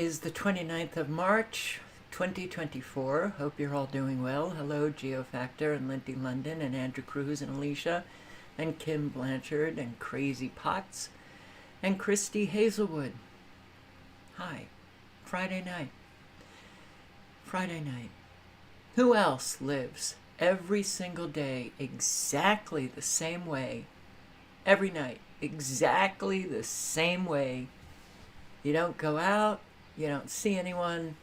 is the 29th of March, 2024. Hope you're all doing well. Hello, Geofactor and Lindy London and Andrew Cruz and Alicia and Kim Blanchard and Crazy Potts and Christy Hazelwood. Hi. Friday night. Friday night. Who else lives every single day exactly the same way? Every night, exactly the same way. You don't go out, you don't see anyone.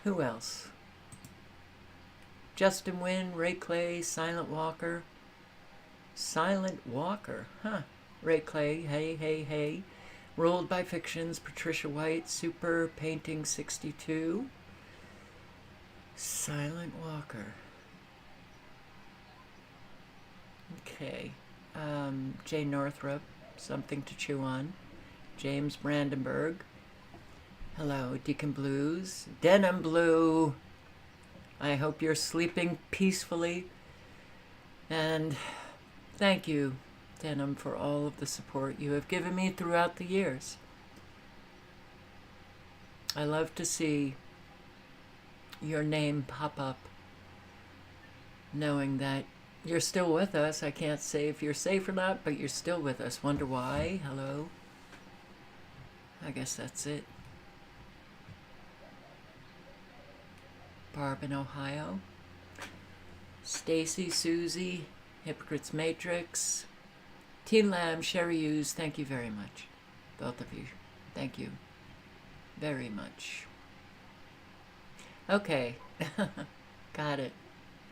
Who else? Justin Wynn, Ray Clay, Silent Walker. Silent Walker, huh? Ray Clay, hey, hey, hey. Ruled by Fictions, Patricia White, Super Painting 62. Silent Walker. Okay. Jay Northrup, Something to Chew On. James Brandenburg. Hello, Deacon Blues. Denim Blue. I hope you're sleeping peacefully. And thank you, Denim, for all of the support you have given me throughout the years. I love to see your name pop up, knowing that you're still with us. I can't say if you're safe or not, but you're still with us. Wonder why? Hello. I guess that's it. Barb in Ohio. Stacy, Susie, Hypocrites Matrix. Teen Lamb, Sherry Hughes, thank you very much. Both of you. Thank you very much. Okay. Got it.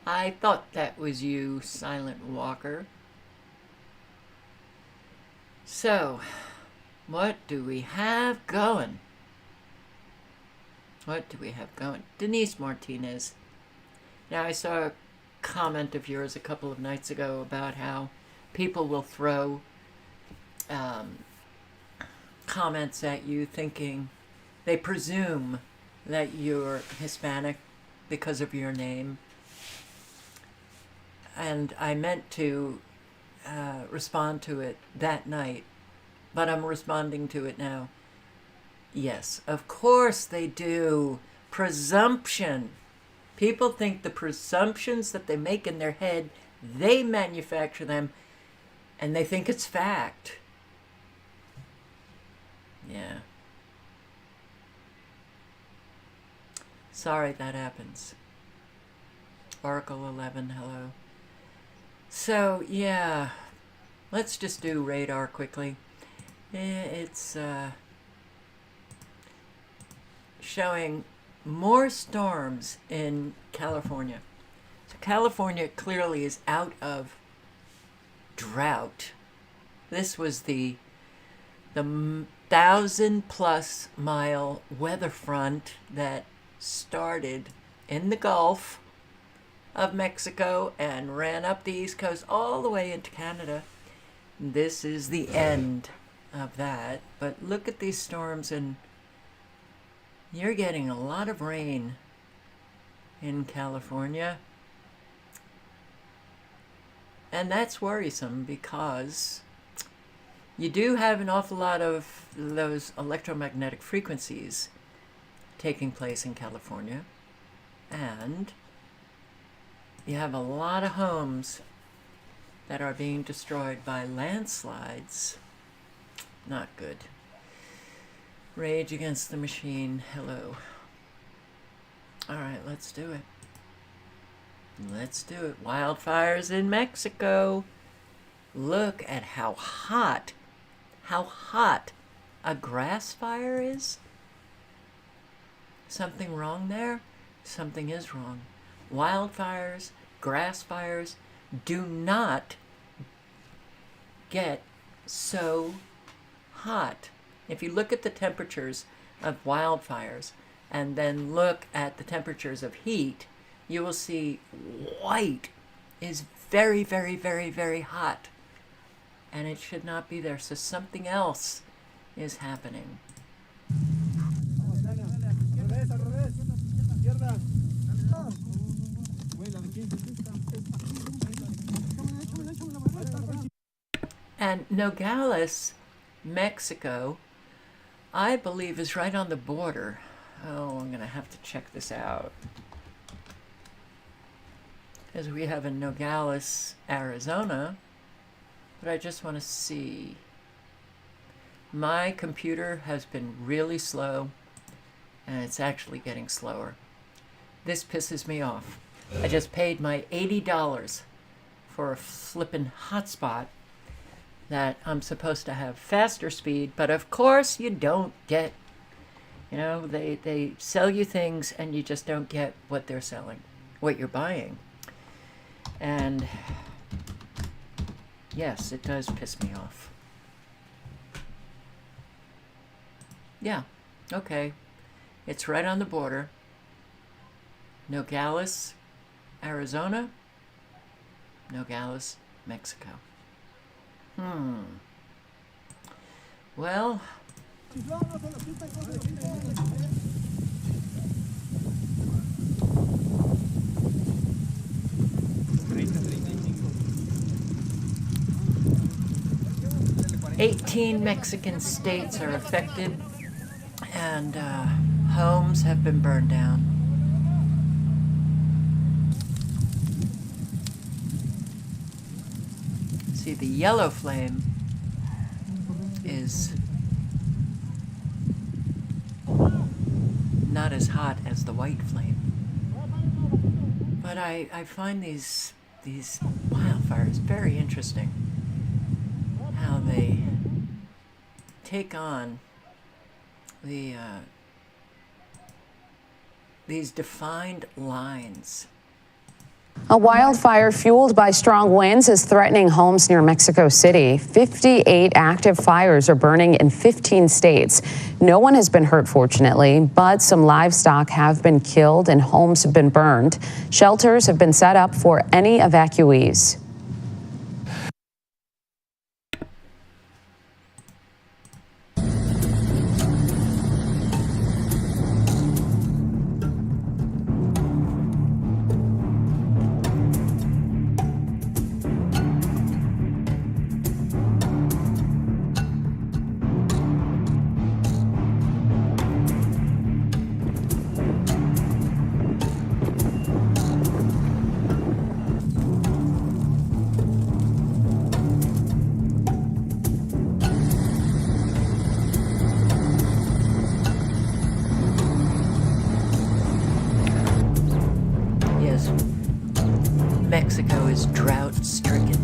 I thought that was you, Silent Walker. So, what do we have going? What do we have going? Denise Martinez. Now, I saw a comment of yours a couple of nights ago about how people will throw comments at you thinking they presume that you're Hispanic because of your name. And I meant to respond to it that night, but I'm responding to it now. Yes, of course they do. Presumption. People think the presumptions that they make in their head, they manufacture them, and they think it's fact. Yeah. Sorry that happens. Oracle 11, hello. So, yeah, let's just do radar quickly. It's showing more storms in California. So California clearly is out of drought. This was the 1,000+ mile weather front that started in the Gulf of Mexico and ran up the East Coast all the way into Canada. This is the end of that. But look at these storms, and you're getting a lot of rain in California. And that's worrisome because you do have an awful lot of those electromagnetic frequencies taking place in California. And you have a lot of homes that are being destroyed by landslides. Not good. Rage Against the Machine, hello. All right, let's do it. Let's do it. Wildfires in Mexico. Look at how hot a grass fire is. Something wrong there? Something is wrong. Wildfires, grass fires do not get so hot. If you look at the temperatures of wildfires and then look at the temperatures of heat, you will see white is very, very, very, very hot. And it should not be there. So something else is happening. And Nogales, Mexico, I believe is right on the border. Oh, I'm going to have to check this out. Because we have in Nogales, Arizona, but I just want to see. My computer has been really slow, and it's actually getting slower. This pisses me off. I just paid my $80 for a flippin' hotspot that I'm supposed to have faster speed, but of course you don't get. You know, they sell you things and you just don't get what they're selling, what you're buying. And yes, it does piss me off. Yeah, okay. It's right on the border. Nogales, Arizona. Nogales, Mexico. Well, 18 Mexican states are affected, and homes have been burned down. See, the yellow flame is not as hot as the white flame. But I find these wildfires very interesting. How they take on these defined lines. A wildfire fueled by strong winds is threatening homes near Mexico City. 58 active fires are burning in 15 states. No one has been hurt, fortunately, but some livestock have been killed and homes have been burned. Shelters have been set up for any evacuees. Mexico is drought-stricken.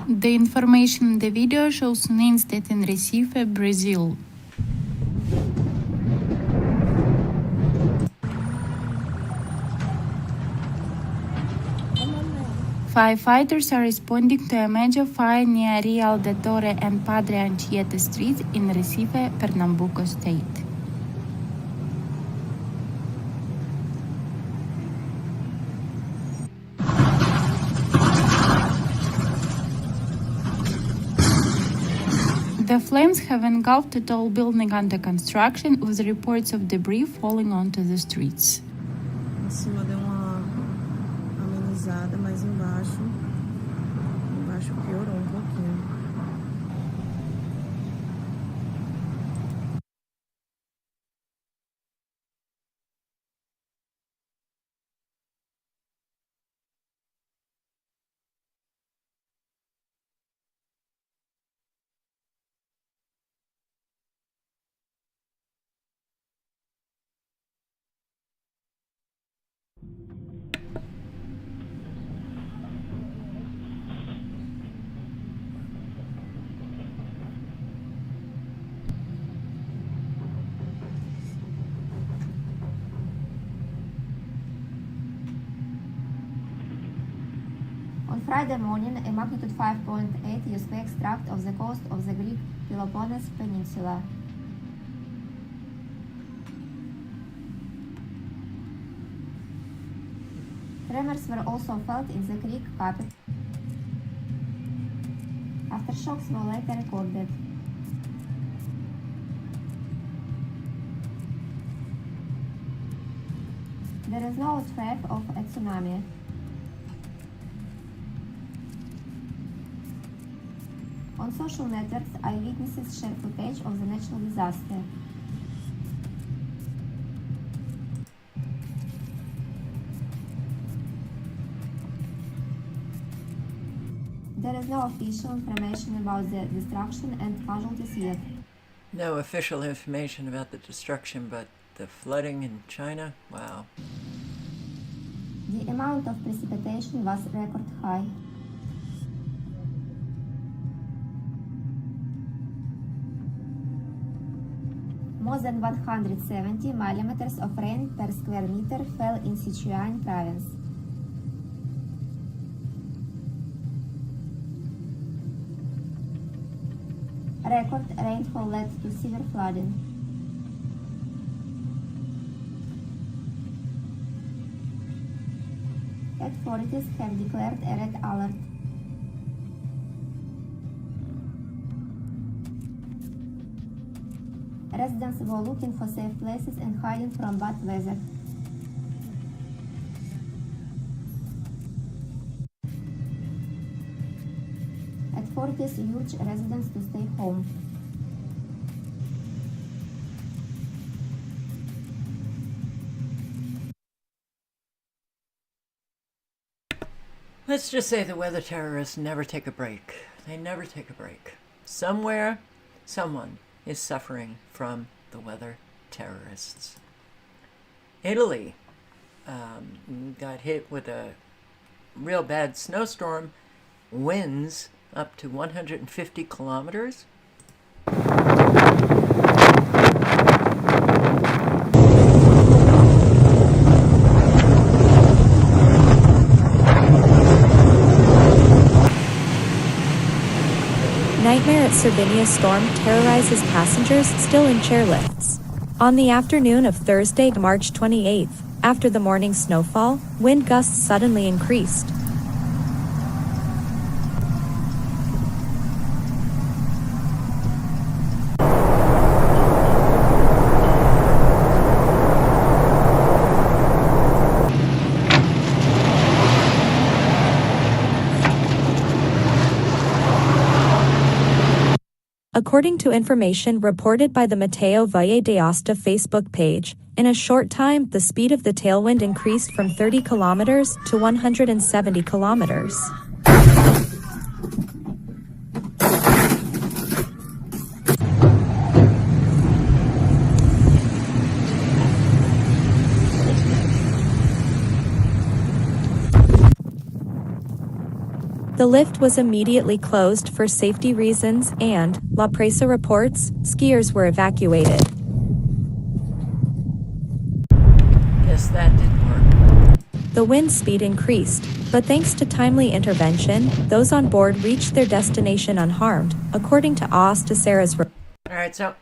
The information in the video shows an incident in Recife, Brazil. Firefighters are responding to a major fire near Real de Torre and Padre Anchieta Street in Recife, Pernambuco State. The flames have engulfed a tall building under construction, with reports of debris falling onto the streets. Em cima deu uma amenizada, mas embaixo piorou um pouquinho. On Friday morning, a magnitude 5.8 earthquake struck off the coast of the Greek Peloponnese Peninsula. Tremors were also felt in the Greek capital. Aftershocks were later recorded. There is no threat of a tsunami. On social networks, eyewitnesses share footage of the natural disaster. There is no official information about the destruction and casualties yet. No official information about the destruction, but the flooding in China? Wow. The amount of precipitation was record high. More than 170 millimeters of rain per square meter fell in Sichuan province. Record rainfall led to severe flooding. Authorities have declared a red alert. Residents were looking for safe places and hiding from bad weather. Authorities urge residents to stay home. Let's just say the weather terrorists never take a break. They never take a break. Somewhere, someone is suffering from the weather terrorists. Italy got hit with a real bad snowstorm, winds up to 150 kilometers. Nightmare at Sardinia storm terrorizes passengers still in chairlifts. On the afternoon of Thursday, March 28th, after the morning snowfall, wind gusts suddenly increased. According to information reported by the Mateo Valle de Aosta Facebook page, in a short time the speed of the tailwind increased from 30 kilometers to 170 kilometers. The lift was immediately closed for safety reasons and, La Presa reports, skiers were evacuated. Guess that didn't work. The wind speed increased, but thanks to timely intervention, those on board reached their destination unharmed, according to Aosta Sarah's report. Alright, so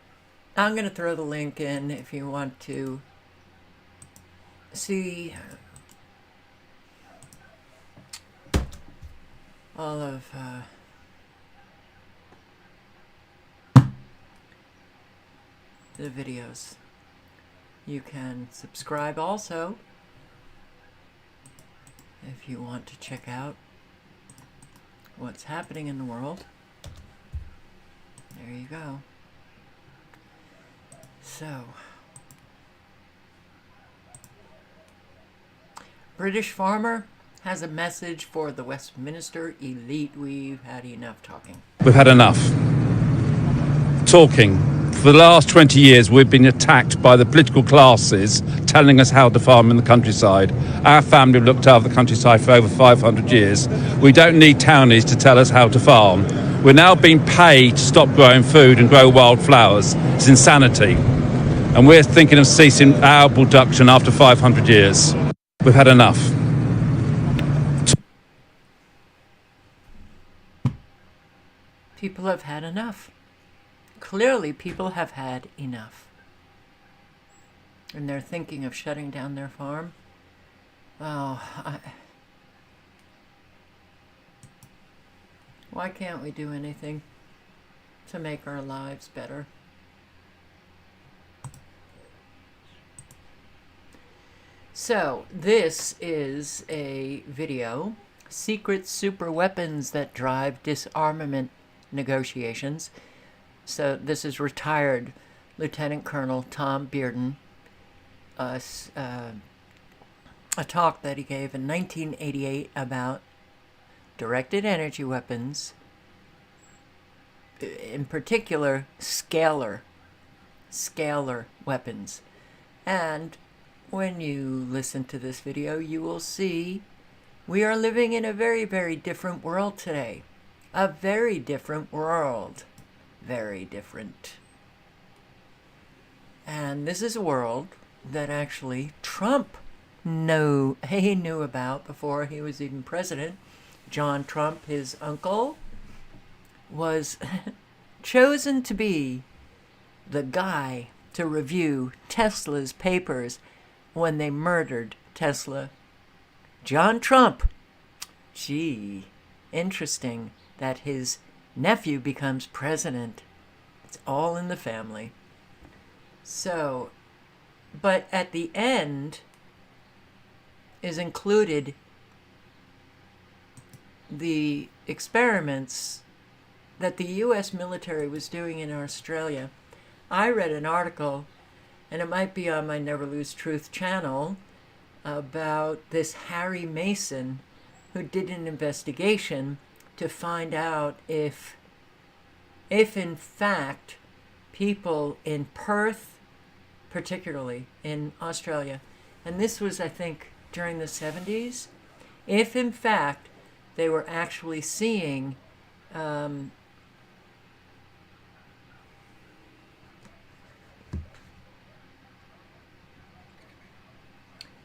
I'm going to throw the link in if you want to see all of the videos. You can subscribe also if you want to check out what's happening in the world. There you go. So, British farmer has a message for the Westminster elite. We've had enough talking. We've had enough talking. For the last 20 years, we've been attacked by the political classes telling us how to farm in the countryside. Our family have looked after the countryside for over 500 years. We don't need townies to tell us how to farm. We're now being paid to stop growing food and grow wildflowers. It's insanity. And we're thinking of ceasing our production after 500 years. We've had enough. People have had enough. Clearly, people have had enough. And they're thinking of shutting down their farm. Why can't we do anything to make our lives better? So, this is a video, Secret Super Weapons That Drive Disarmament Negotiations. So this is retired Lieutenant Colonel Tom Bearden, a talk that he gave in 1988 about directed energy weapons, in particular scalar weapons. And when you listen to this video, you will see we are living in a very, very different world today. A very different world. Very different. And this is a world that actually Trump knew about before he was even president. John Trump, his uncle, was chosen to be the guy to review Tesla's papers when they murdered Tesla. John Trump. Gee, interesting that his nephew becomes president. It's all in the family. So, but at the end is included the experiments that the U.S. military was doing in Australia. I read an article, and it might be on my Never Lose Truth channel, about this Harry Mason who did an investigation to find out if in fact people in Perth, particularly in Australia, and this was, I think, during the 70s, if in fact they were actually seeing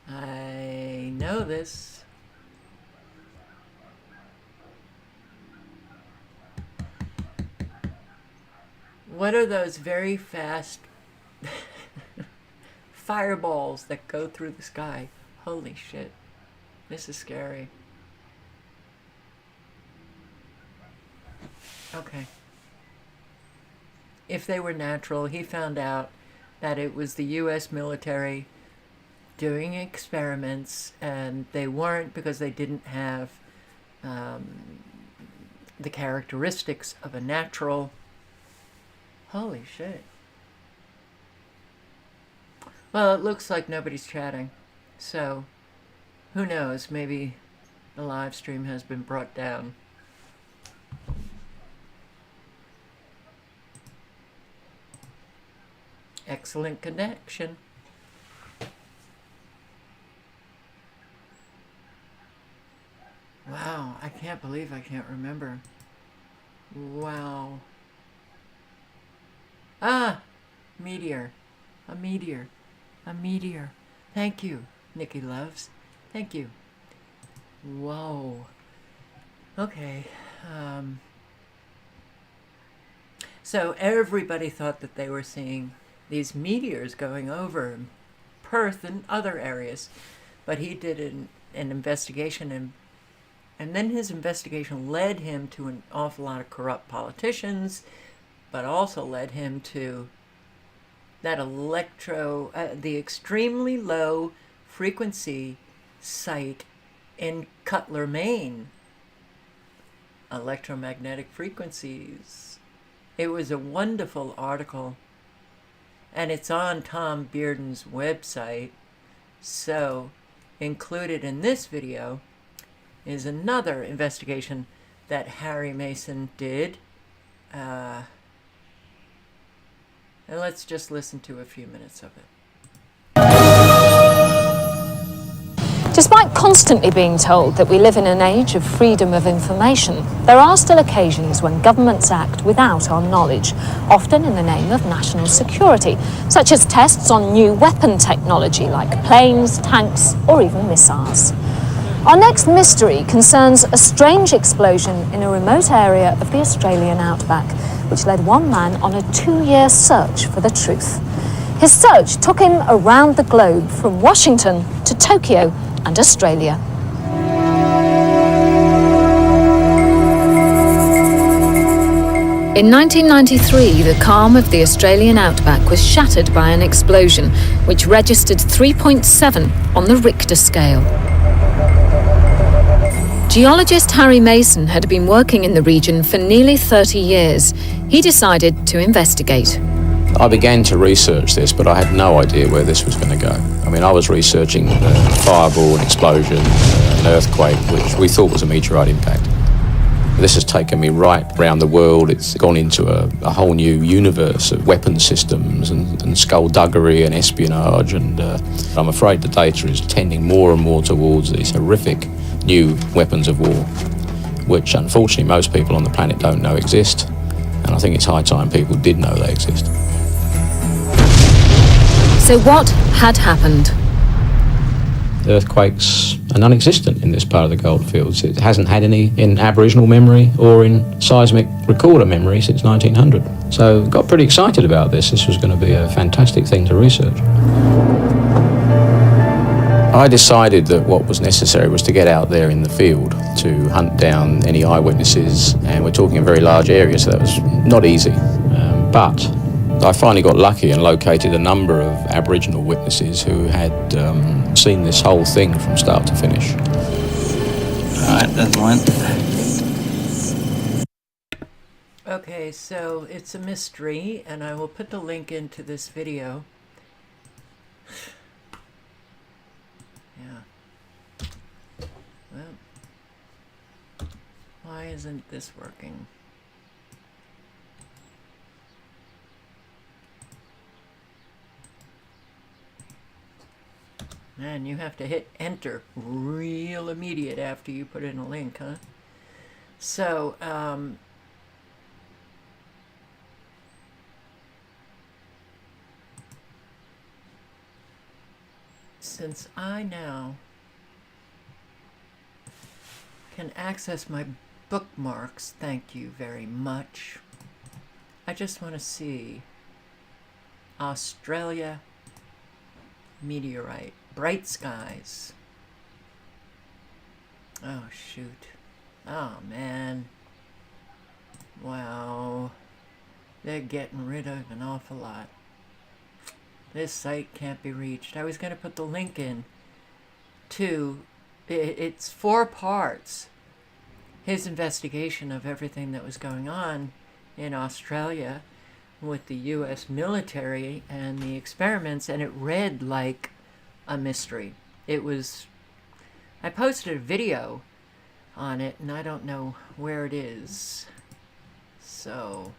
I know this. What are those very fast fireballs that go through the sky? Holy shit. This is scary. Okay. If they were natural, he found out that it was the U.S. military doing experiments, and they weren't because they didn't have the characteristics of a natural. Holy shit. Well, it looks like nobody's chatting, so who knows, maybe the live stream has been brought down. Excellent connection. Wow, I can't believe I can't remember. Wow. Ah! Meteor. A meteor. A meteor. Thank you, Nikki Loves. Thank you. Whoa. Okay. So everybody thought that they were seeing these meteors going over Perth and other areas. But he did an investigation, and then his investigation led him to an awful lot of corrupt politicians, but also led him to that the extremely low frequency site in Cutler, Maine. Electromagnetic frequencies. It was a wonderful article, and it's on Tom Bearden's website. So, included in this video is another investigation that Harry Mason did. And let's just listen to a few minutes of it. Despite constantly being told that we live in an age of freedom of information, there are still occasions when governments act without our knowledge, often in the name of national security, such as tests on new weapon technology like planes, tanks, or even missiles. Our next mystery concerns a strange explosion in a remote area of the Australian outback, which led one man on a 2-year search for the truth. His search took him around the globe, from Washington to Tokyo and Australia. In 1993, the calm of the Australian outback was shattered by an explosion, which registered 3.7 on the Richter scale. Geologist Harry Mason had been working in the region for nearly 30 years. He decided to investigate. I began to research this, but I had no idea where this was going to go. I mean, I was researching a fireball, an explosion, an earthquake, which we thought was a meteorite impact. This has taken me right around the world. It's gone into a whole new universe of weapon systems and skullduggery and espionage, and I'm afraid the data is tending more and more towards these horrific new weapons of war, which unfortunately most people on the planet don't know exist, and I think it's high time people did know they exist. So what had happened? Earthquakes are non-existent in this part of the goldfields. It hasn't had any in Aboriginal memory or in seismic recorder memory since 1900. So got pretty excited about this. This was going to be a fantastic thing to research. I decided that what was necessary was to get out there in the field to hunt down any eyewitnesses, and we're talking a very large area, so that was not easy. But I finally got lucky and located a number of Aboriginal witnesses who had seen this whole thing from start to finish. All right, that's mine. Okay, so it's a mystery, and I will put the link into this video. Yeah. Well, why isn't this working? Man, you have to hit enter real immediate after you put in a link, huh? So, since I now can access my bookmarks, thank you very much, I just want to see Australia meteorite. Bright skies. Oh, shoot. Oh, man. Wow. They're getting rid of an awful lot. This site can't be reached. I was going to put the link in to... It's 4 parts. His investigation of everything that was going on in Australia with the U.S. military and the experiments, and it read like a mystery. It was... I posted a video on it, and I don't know where it is. So...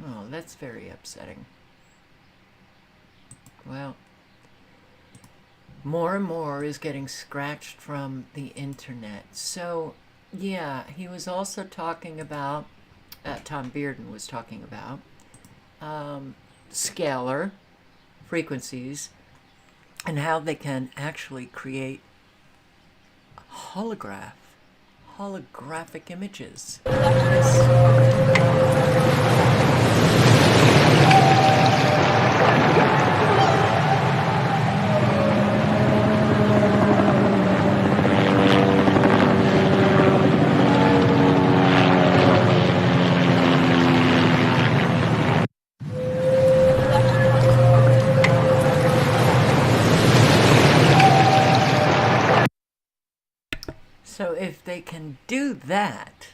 oh, that's very upsetting. Well, more and more is getting scratched from the internet. So, yeah, he was also talking about, Tom Bearden was talking about, scalar frequencies and how they can actually create holographic images. they can do that,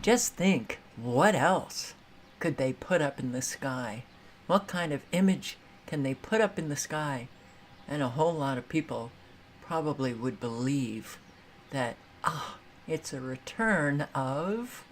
just think, what else could they put up in the sky? What kind of image can they put up in the sky? And a whole lot of people probably would believe that, it's a return of...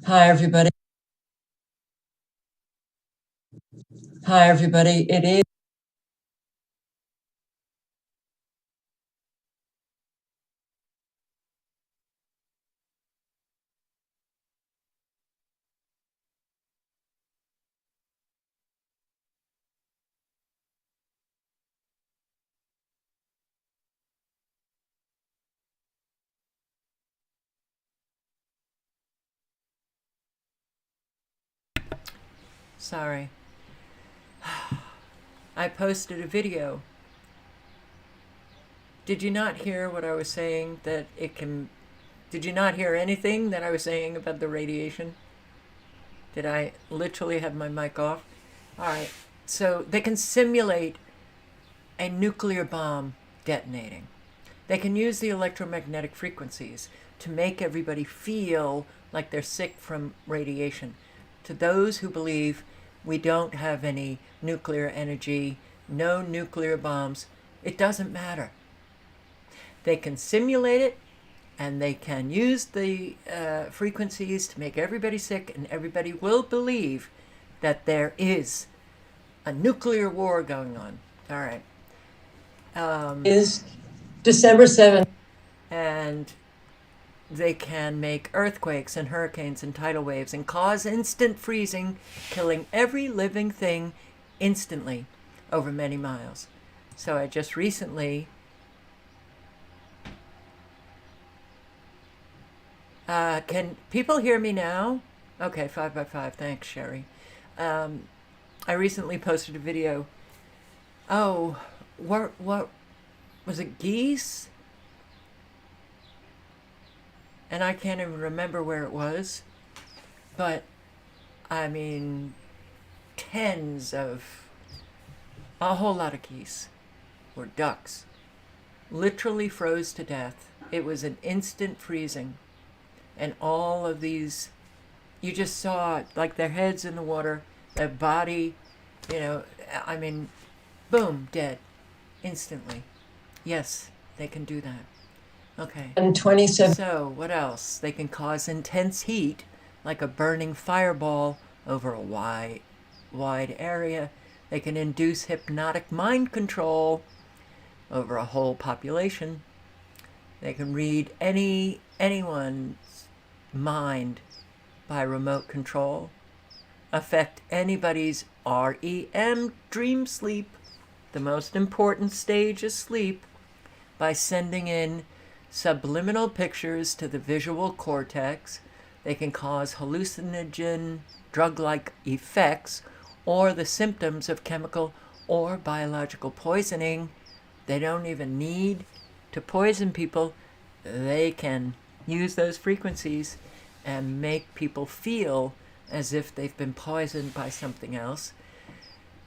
Hi, everybody. Hi, everybody. It is. Sorry. I posted a video. Did you not hear what I was saying that it can... Did you not hear anything that I was saying about the radiation? Did I literally have my mic off? All right. So they can simulate a nuclear bomb detonating. They can use the electromagnetic frequencies to make everybody feel like they're sick from radiation. To those who believe we don't have any nuclear energy, no nuclear bombs, it doesn't matter. They can simulate it, and they can use the frequencies to make everybody sick, and everybody will believe that there is a nuclear war going on. All right. Is December 7th. And they can make earthquakes and hurricanes and tidal waves and cause instant freezing, killing every living thing instantly over many miles. So I just recently... can people hear me now? Okay, 5x5. Thanks, Sherry. I recently posted a video. Oh, what was it, geese? And I can't even remember where it was. But, I mean, a whole lot of geese, or ducks, literally froze to death. It was an instant freezing. And all of these, you just saw it, like their heads in the water, their body, I mean, boom, dead, instantly. Yes, they can do that. Okay. And 27. So, what else? They can cause intense heat, like a burning fireball over a wide area. They can induce hypnotic mind control over a whole population. They can read anyone's mind by remote control, affect anybody's REM, dream sleep, the most important stage of sleep, by sending in subliminal pictures to the visual cortex. They can cause hallucinogen, drug-like effects, or the symptoms of chemical or biological poisoning. They don't even need to poison people. They can use those frequencies and make people feel as if they've been poisoned by something else.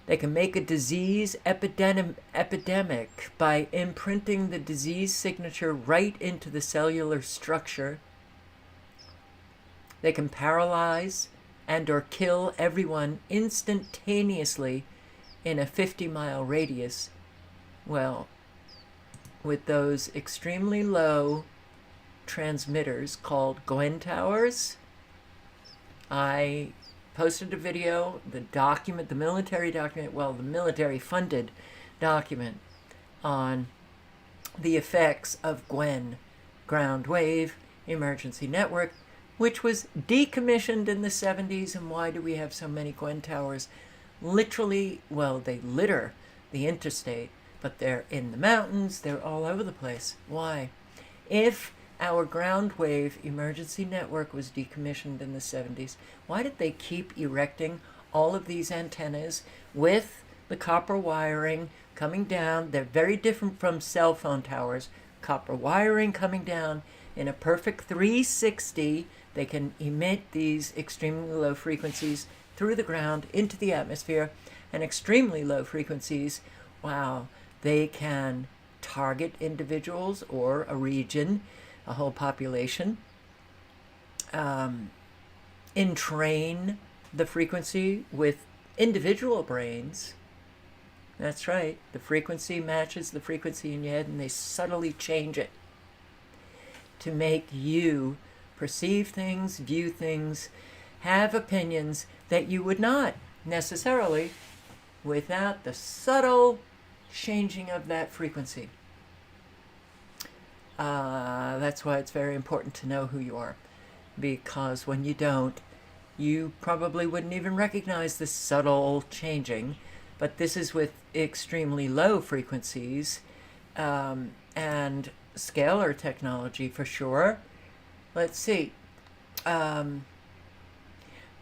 They can make a disease epidemic by imprinting the disease signature right into the cellular structure. They can paralyze and or kill everyone instantaneously in a 50-mile radius. Well, with those extremely low transmitters called Gwen towers. I posted a video, the military funded document on the effects of Gwen, Ground Wave Emergency Network, which was decommissioned in the 70s. And why do we have so many Gwen towers? Literally, well, they litter the interstate, but they're in the mountains, they're all over the place. Why? If our ground wave emergency network was decommissioned in the 70s, why did they keep erecting all of these antennas with the copper wiring coming down? They're very different from cell phone towers. Copper wiring coming down in a perfect 360. They can emit these extremely low frequencies through the ground into the atmosphere, and extremely low frequencies, wow, they can target individuals or a region, a whole population, entrain the frequency with individual brains. That's right, the frequency matches the frequency in your head, and they subtly change it to make you perceive things, view things, have opinions that you would not necessarily without the subtle changing of that frequency. That's why it's very important to know who you are, because when you don't, you probably wouldn't even recognize the subtle changing. But this is with extremely low frequencies and scalar technology for sure. Let's see.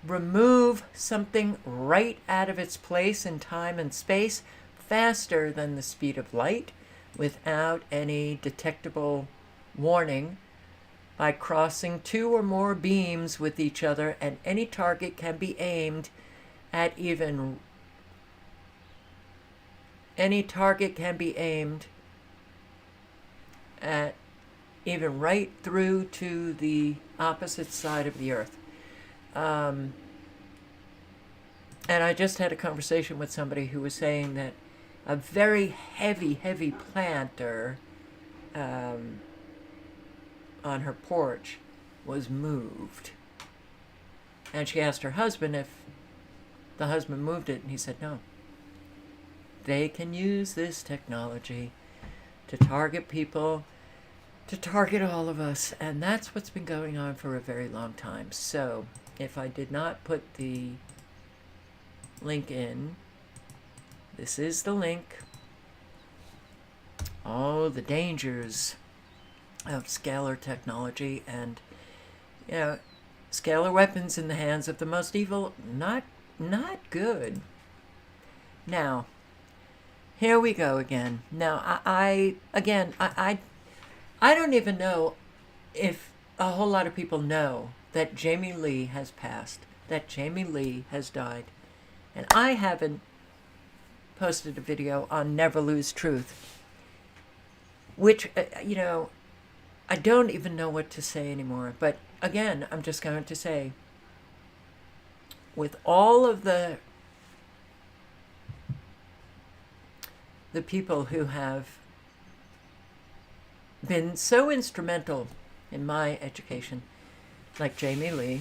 Remove something right out of its place in time and space faster than the speed of light without any detectable warning by crossing two or more beams with each other, and any target can be aimed at even right through to the opposite side of the earth. And I just had a conversation with somebody who was saying that a very heavy planter on her porch was moved. And she asked her husband if the husband moved it, and he said no. They can use this technology to target people, to target all of us, and that's what's been going on for a very long time. So, if I did not put the link in, this is the link. All the dangers of scalar technology, and scalar weapons in the hands of the most evil, not good. Now, here we go again. Now, I don't even know if a whole lot of people know that Jamie Lee has passed, that Jamie Lee has died. And I haven't posted a video on Never Lose Truth, which, I don't even know what to say anymore. But again, I'm just going to say, with all of the people who have been so instrumental in my education, like Jamie Lee,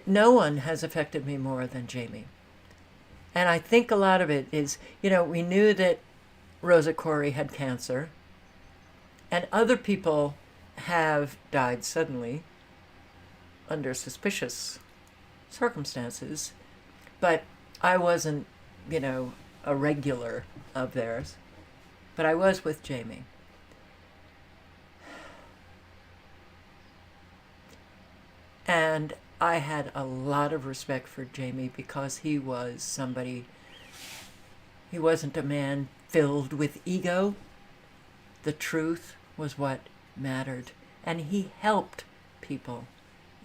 no one has affected me more than Jamie. And I think a lot of it is, we knew that Rosa Koire had cancer, and other people have died suddenly under suspicious circumstances, but I wasn't, a regular of theirs, but I was with Jamie. And I had a lot of respect for Jamie because he was somebody, he wasn't a man filled with ego. The truth was what mattered. And he helped people.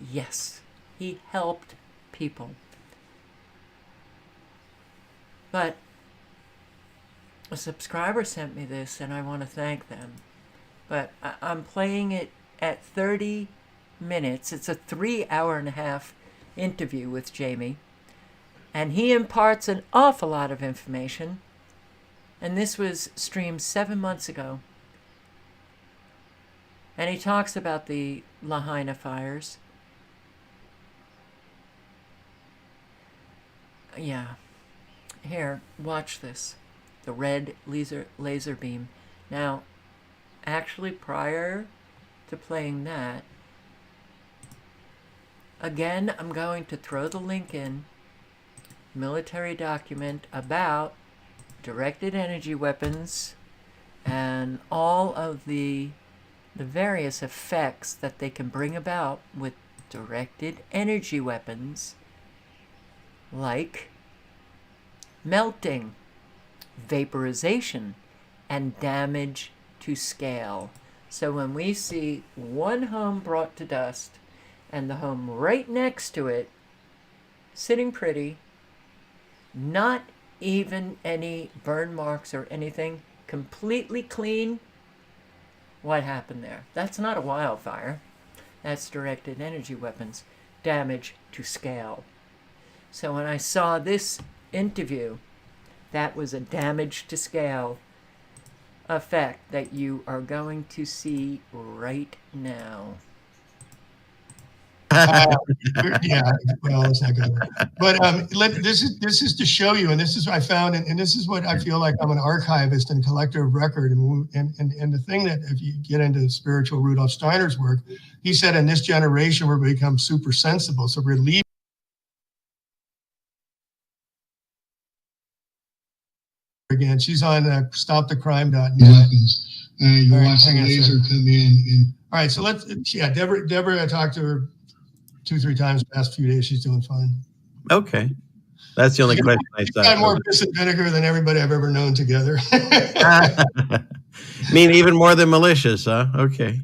Yes, he helped people. But a subscriber sent me this, and I want to thank them. But I'm playing it at 30 minutes. It's a 3.5-hour interview with Jamie. And he imparts an awful lot of information. And this was streamed 7 months ago. And he talks about the Lahaina fires. Yeah. Here, watch this. The red laser beam. Now, actually, prior to playing that, again, I'm going to throw the link in. Military document about directed energy weapons and all of the various effects that they can bring about with directed energy weapons, like melting, vaporization, and damage to scale. So when we see one home brought to dust and the home right next to it sitting pretty, not even any burn marks or anything, completely clean, what happened there? That's not a wildfire. That's directed energy weapons, damage to scale. So when I saw this interview, that was a damage to scale effect that you are going to see right now. Yeah, well, let's not go there. But this is to show you, and this is what I found, and this is what I feel like I'm an archivist and collector of record. And the thing that, if you get into spiritual Rudolf Steiner's work, he said in this generation we're become super sensible, so we're leaving. Again, she's on stopthecrime.net. You watch the laser come in. And all right, so Deborah, I talked to her 2-3 times the past few days. She's doing fine. Okay. That's the only question I She's thought. got more piss and vinegar than everybody I've ever known together. Mean even more than malicious, huh? Okay.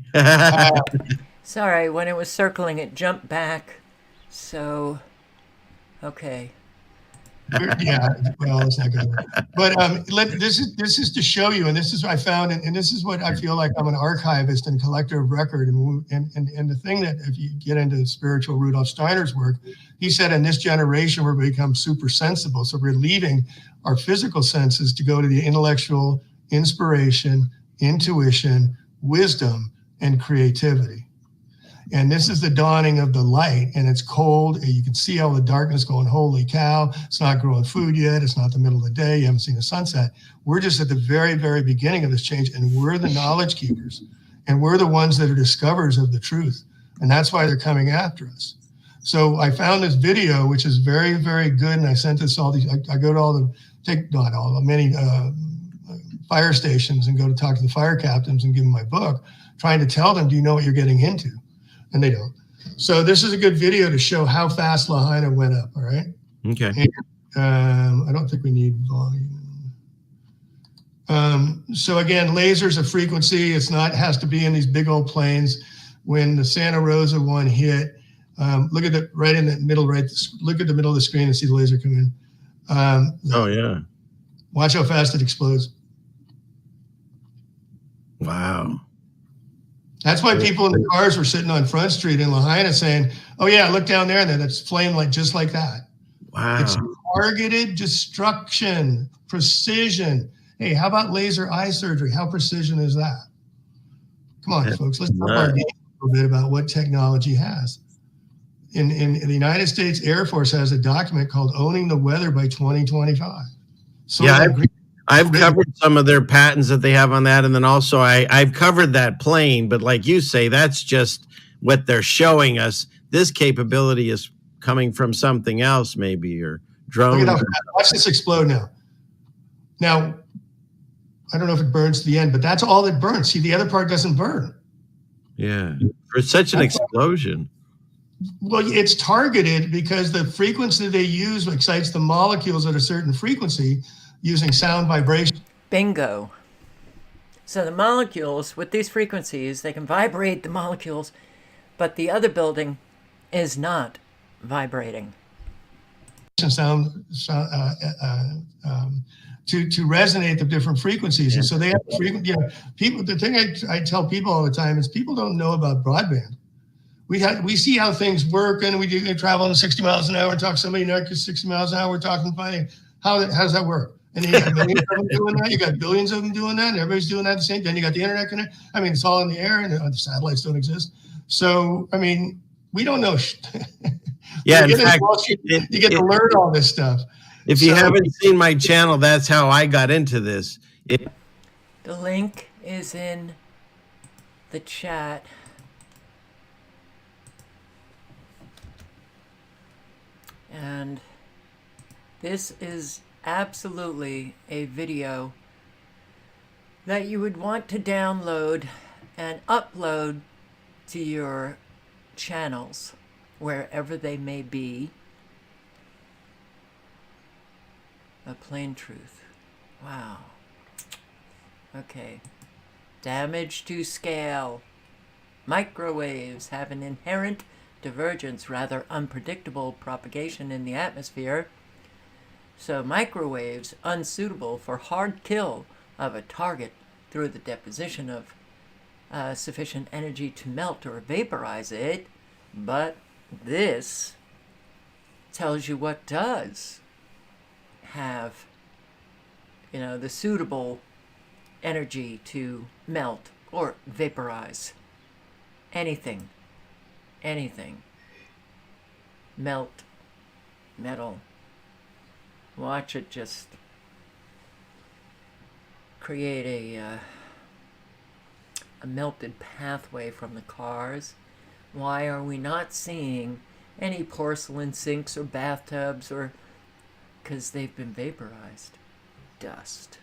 Sorry, when it was circling, it jumped back. So, okay. Yeah, well, let's not go there. But this is to show you, and this is what I found, and this is what I feel like I'm an archivist and collector of record. And the thing that, if you get into spiritual Rudolf Steiner's work, he said in this generation we're become super sensible, so we're leaving our physical senses to go to the intellectual, inspiration, intuition, wisdom, and creativity. And this is the dawning of the light, and it's cold, and you can see all the darkness going, holy cow, it's not growing food yet, it's not the middle of the day, you haven't seen the sunset. We're just at the very, very beginning of this change, and we're the knowledge keepers, and we're the ones that are discoverers of the truth, and that's why they're coming after us. So I found this video, which is very, very good, and I sent this all these, I go to all the, many fire stations and go to talk to the fire captains and give them my book, trying to tell them, do you know what you're getting into? And they don't. So this is a good video to show how fast Lahaina went up, all right? Okay. And, I don't think we need volume. So again, lasers of frequency, it has to be in these big old planes. When the Santa Rosa one hit, look at right in the middle, look at the middle of the screen and see the laser come in. Oh, yeah. Watch how fast it explodes. Wow. That's why people in the cars were sitting on Front Street in Lahaina saying, oh yeah, look down there, and then it's flame just like that. Wow. It's targeted destruction, precision. Hey, how about laser eye surgery? How precision is that? Come on, folks, let's talk a little bit about what technology has. In the United States Air Force has a document called Owning the Weather by 2025. So yeah, I've covered some of their patents that they have on that. And then also I've covered that plane, but like you say, that's just what they're showing us. This capability is coming from something else, maybe, or drone. Watch this explode now. Now, I don't know if it burns to the end, but that's all that burns. See, the other part doesn't burn. Yeah, for such an explosion. Well, it's targeted because the frequency they use excites the molecules at a certain frequency, using sound vibration. Bingo. So the molecules, with these frequencies, they can vibrate the molecules, but the other building is not vibrating. Sound to resonate the different frequencies, and so they have people. The thing I tell people all the time is people don't know about broadband. We see how things work, and we travel in 60 miles an hour and talk to somebody next 60 miles an hour. We're talking funny. How does that work? And then you got millions of them doing that. You got billions of them doing that, and everybody's doing that at the same time. Then you got the internet connect. I mean, it's all in the air, and the satellites don't exist. So, I mean, we don't know. Yeah, in fact, you get to learn all this stuff. If you haven't seen my channel, that's how I got into this. The link is in the chat. And this is absolutely a video that you would want to download and upload to your channels, wherever they may be. A plain truth. Wow. Okay. Damage to scale. Microwaves have an inherent divergence, rather unpredictable propagation in the atmosphere. So microwaves unsuitable for hard kill of a target through the deposition of sufficient energy to melt or vaporize it. But this tells you what does have, the suitable energy to melt or vaporize anything. Melt metal. Watch it just create a melted pathway from the cars. Why are we not seeing any porcelain sinks or bathtubs? Or because they've been vaporized. Dust.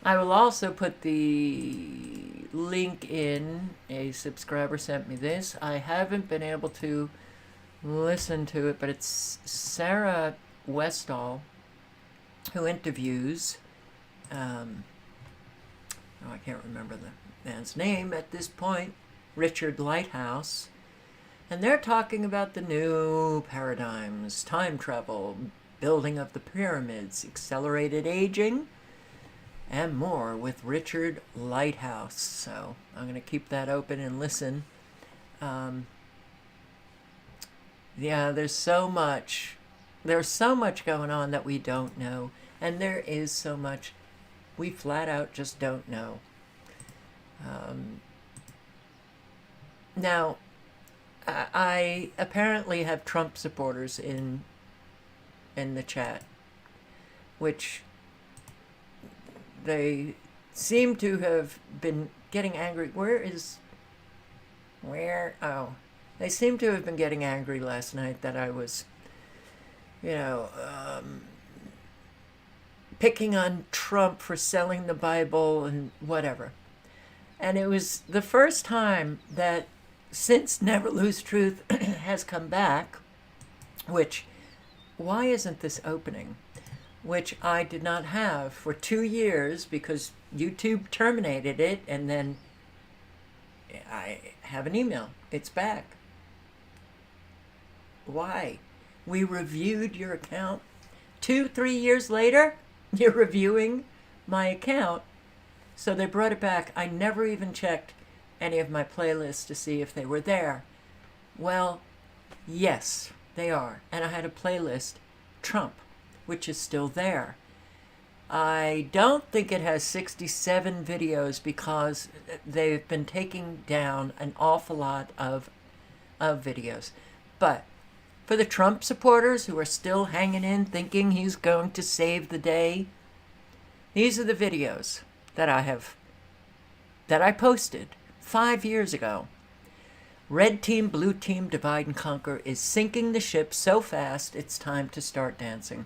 I will also put the link in. A subscriber sent me this. I haven't been able to listen to it, but it's Sarah Westall who interviews I can't remember the man's name at this point, Richard Lighthouse, and they're talking about the new paradigms, time travel, building of the pyramids, accelerated aging, and more with Richard Lighthouse. So I'm going to keep that open and listen. Yeah, there's so much going on that we don't know, and there is so much we flat out just don't know. Now, I apparently have Trump supporters in the chat, which they seem to have been getting angry. Oh, they seem to have been getting angry last night that I was, picking on Trump for selling the Bible and whatever. And it was the first time that since Never Lose Truth has come back, which, why isn't this opening? Which I did not have for 2 years because YouTube terminated it, and then I have an email. It's back. Why? We reviewed your account. 2-3 years later, you're reviewing my account. So they brought it back. I never even checked any of my playlists to see if they were there. Well, yes, they are. And I had a playlist, Trump, which is still there. I don't think it has 67 videos because they've been taking down an awful lot of videos. But for the Trump supporters who are still hanging in thinking he's going to save the day, these are the videos that I posted 5 years ago. Red team, blue team, divide and conquer is sinking the ship so fast it's time to start dancing.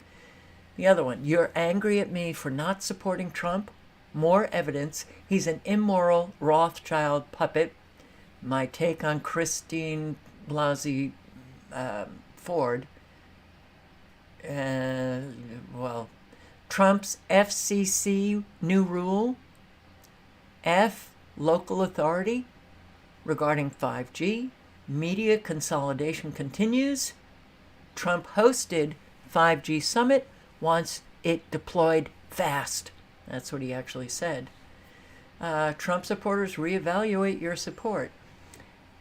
The other one, you're angry at me for not supporting Trump? More evidence, he's an immoral Rothschild puppet. My take on Christine Blasey Ford. Trump's FCC new rule. F, local authority. Regarding 5G, media consolidation continues. Trump hosted 5G summit, wants it deployed fast. That's what he actually said. Trump supporters, reevaluate your support.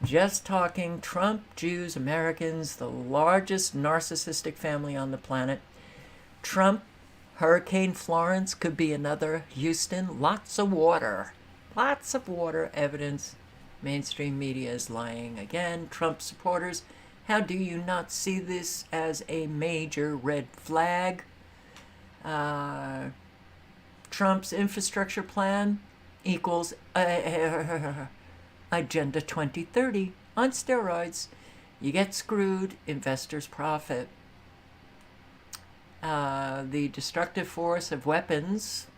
Just talking Trump, Jews, Americans, the largest narcissistic family on the planet. Trump, Hurricane Florence could be another Houston. Lots of water. Lots of water evidence. Mainstream media is lying again. Trump supporters, how do you not see this as a major red flag? Trump's infrastructure plan equals Agenda 2030 on steroids. You get screwed, investors profit. The destructive force of weapons,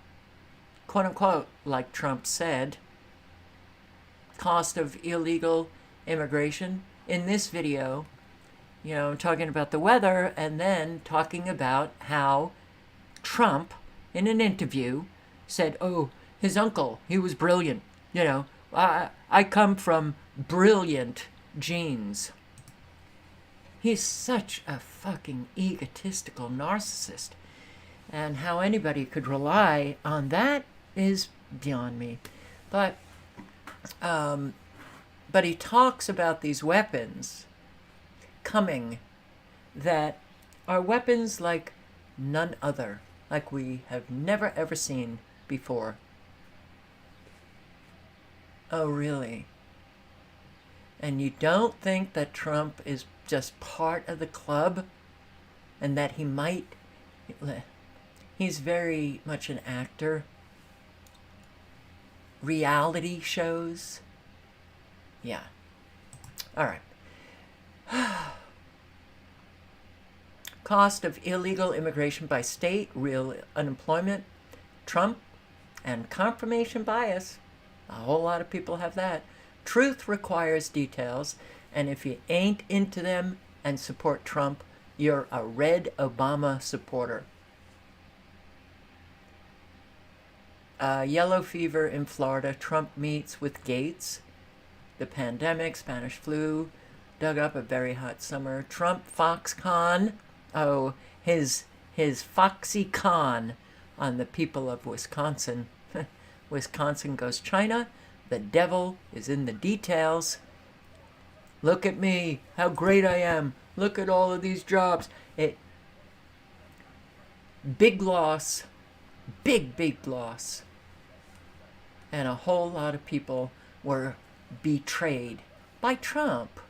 quote unquote, like Trump said, cost of illegal immigration. In this video, I'm talking about the weather and then talking about how Trump, in an interview, said, oh, his uncle, he was brilliant. I come from brilliant genes. He's such a fucking egotistical narcissist. And how anybody could rely on that is beyond me. But he talks about these weapons coming that are weapons like none other, like we have never ever seen before. Oh, really? And you don't think that Trump is just part of the club and that he might... He's very much an actor. Reality shows. Yeah. All right. Cost of illegal immigration by state, real unemployment, Trump, and confirmation bias. A whole lot of people have that. Truth requires details, and if you ain't into them and support Trump, you're a red Obama supporter. Yellow fever in Florida. Trump meets with Gates. The pandemic, Spanish flu, dug up a very hot summer. Trump Foxconn. Oh, his Foxy Con on the people of Wisconsin. Wisconsin goes China. The devil is in the details. Look at me, how great I am. Look at all of these jobs. Big loss. Big loss. And a whole lot of people were betrayed by Trump.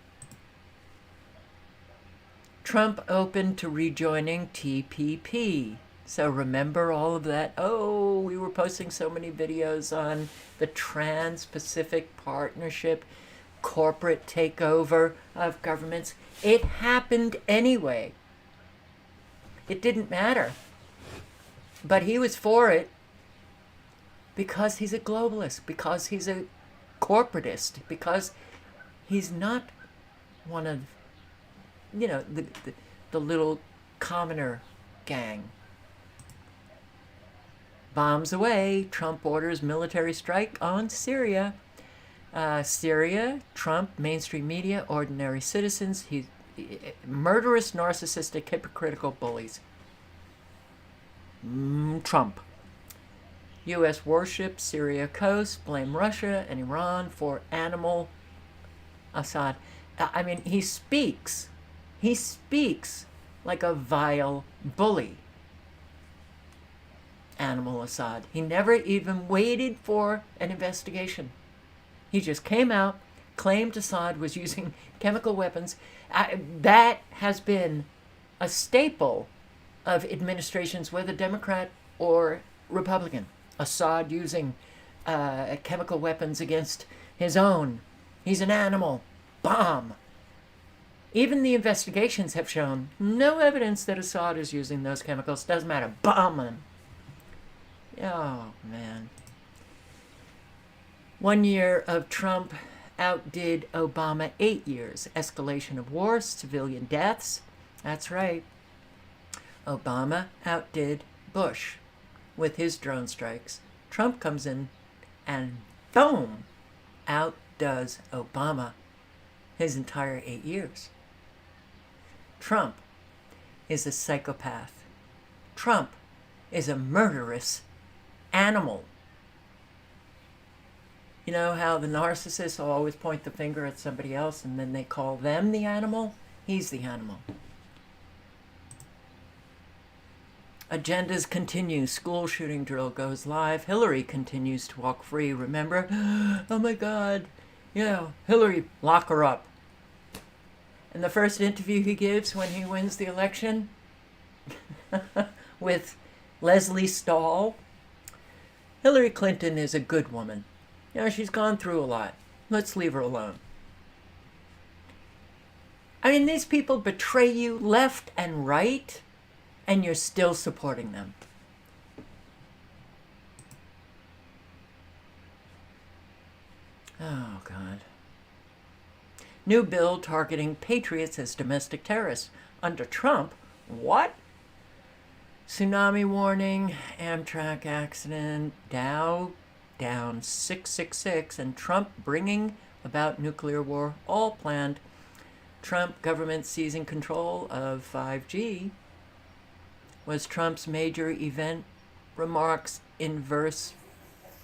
Trump open to rejoining TPP. So remember all of that? Oh, we were posting so many videos on the Trans-Pacific Partnership, corporate takeover of governments. It happened anyway. It didn't matter. But he was for it because he's a globalist, because he's a corporatist, because he's not one of, the little commoner gang. Bombs away. Trump orders military strike on Syria. Syria, Trump, mainstream media, ordinary citizens. He's murderous, narcissistic, hypocritical bullies. Trump. U.S. warships, Syria coast, blame Russia and Iran for animal Assad. I mean, he speaks like a vile bully. Animal Assad. He never even waited for an investigation. He just came out, claimed Assad was using chemical weapons. That has been a staple of administrations, whether Democrat or Republican. Assad using chemical weapons against his own. He's an animal. Bomb. Even the investigations have shown no evidence that Assad is using those chemicals. Doesn't matter. Bomb him. Oh, man. 1 year of Trump outdid Obama 8 years. Escalation of war, civilian deaths. That's right. Obama outdid Bush with his drone strikes. Trump comes in and boom, outdoes does Obama his entire 8 years. Trump is a psychopath. Trump is a murderous animal. You know how the narcissists always point the finger at somebody else and then they call them the animal? He's the animal. Agendas continue. School shooting drill goes live. Hillary continues to walk free. Remember? Oh my God. Yeah, Hillary, lock her up. And the first interview he gives when he wins the election with Leslie Stahl. Hillary Clinton is a good woman. You know, she's gone through a lot. Let's leave her alone. I mean, these people betray you left and right, and you're still supporting them. Oh, God. New bill targeting patriots as domestic terrorists. Under Trump, what? Tsunami warning, Amtrak accident, Dow down 666, and Trump bringing about nuclear war, all planned. Trump government seizing control of 5G was Trump's major event. Remarks inverse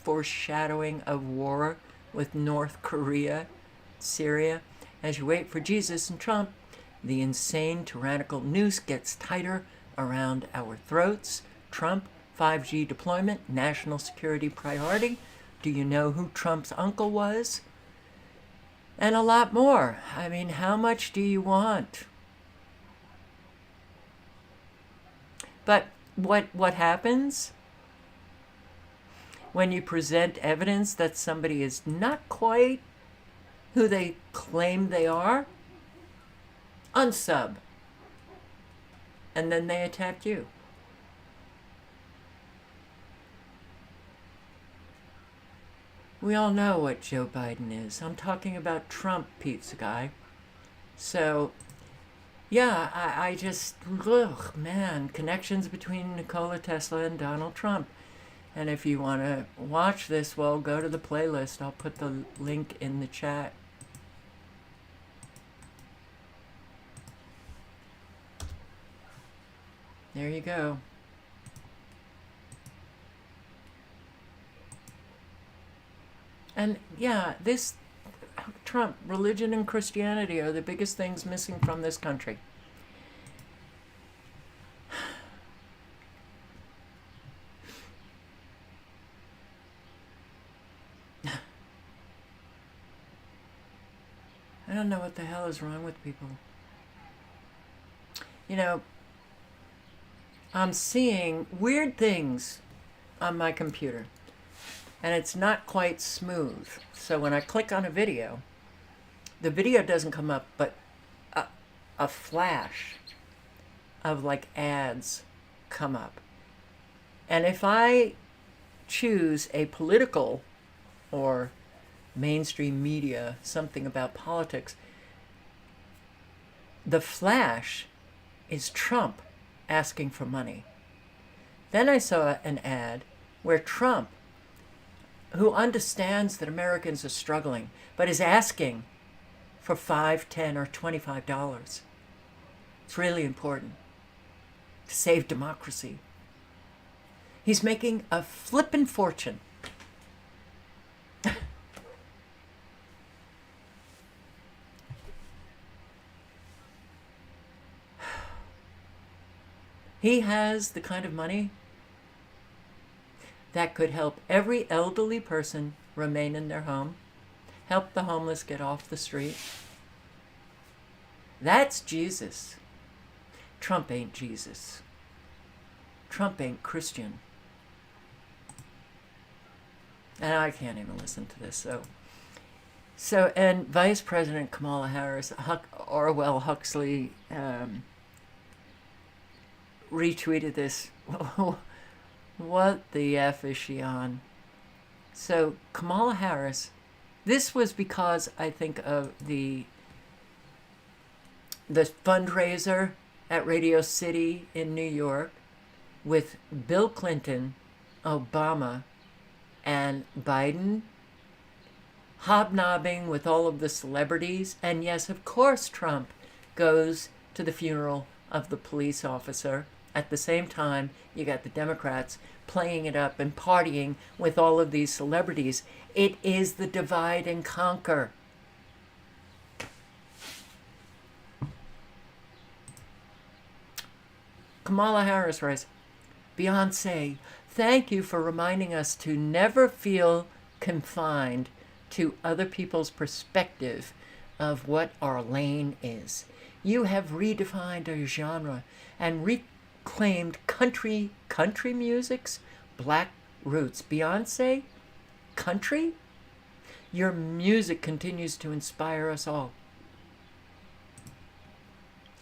foreshadowing of war with North Korea, Syria. As you wait for Jesus and Trump, the insane tyrannical noose gets tighter around our throats. Trump, 5G deployment, national security priority. Do you know who Trump's uncle was? And a lot more. I mean, how much do you want? But what happens when you present evidence that somebody is not quite who they claim they are? Unsub. And then they attack you. We all know what Joe Biden is. I'm talking about Trump, pizza guy. So, yeah, I just, ugh, man, connections between Nikola Tesla and Donald Trump. And if you want to watch this, well, go to the playlist. I'll put the link in the chat. There you go. And yeah, this Trump, religion and Christianity are the biggest things missing from this country. I don't know what the hell is wrong with people. You know, I'm seeing weird things on my computer. And it's not quite smooth. So when I click on a video, the video doesn't come up, but a flash of like ads come up. And if I choose a political or mainstream media, something about politics, the flash is Trump asking for money. Then I saw an ad where Trump, who understands that Americans are struggling, but is asking for $5, $10, or $25. It's really important to save democracy. He's making a flippin' fortune. He has the kind of money that could help every elderly person remain in their home, help the homeless get off the street. That's Jesus. Trump ain't Jesus. Trump ain't Christian. And I can't even listen to this. So and Vice President Kamala Harris, Orwell Huxley retweeted this. What the F is she on? So Kamala Harris, this was because I think of the fundraiser at Radio City in New York with Bill Clinton, Obama, and Biden. hobnobbing with all of the celebrities. And yes, of course, Trump goes to the funeral of the police officer. At the same time, you got the Democrats playing it up and partying with all of these celebrities. It is the divide and conquer. Kamala Harris writes, Beyonce, thank you for reminding us to never feel confined to other people's perspective of what our lane is. You have redefined a genre and reclaimed country music's black roots. Beyonce, country? Your music continues to inspire us all.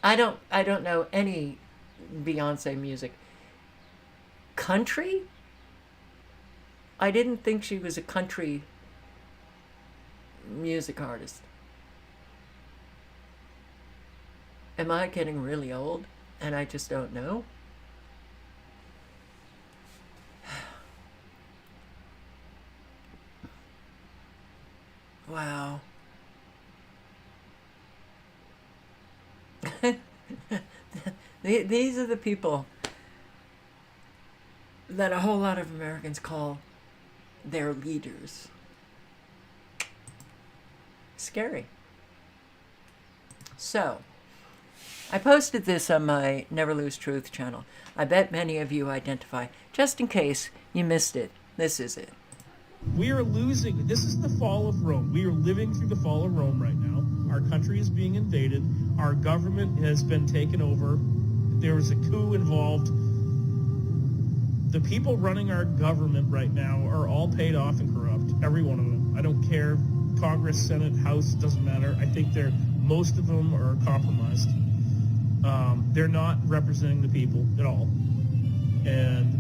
I don't know any Beyonce music. Country? I didn't think she was a country music artist. Am I getting really old and I just don't know? Wow. These are the people that a whole lot of Americans call their leaders. Scary. So, I posted this on my Never Lose Truth channel. I bet many of you identify. Just in case you missed it, this is it. We are losing. This is the fall of Rome. We are living through the fall of Rome right now. Our country is being invaded. Our government has been taken over. There was a coup involved. The people running our government right now are all paid off and corrupt. Every one of them. I don't care. Congress, Senate, House, doesn't matter. I think most of them are compromised. They're not representing the people at all. And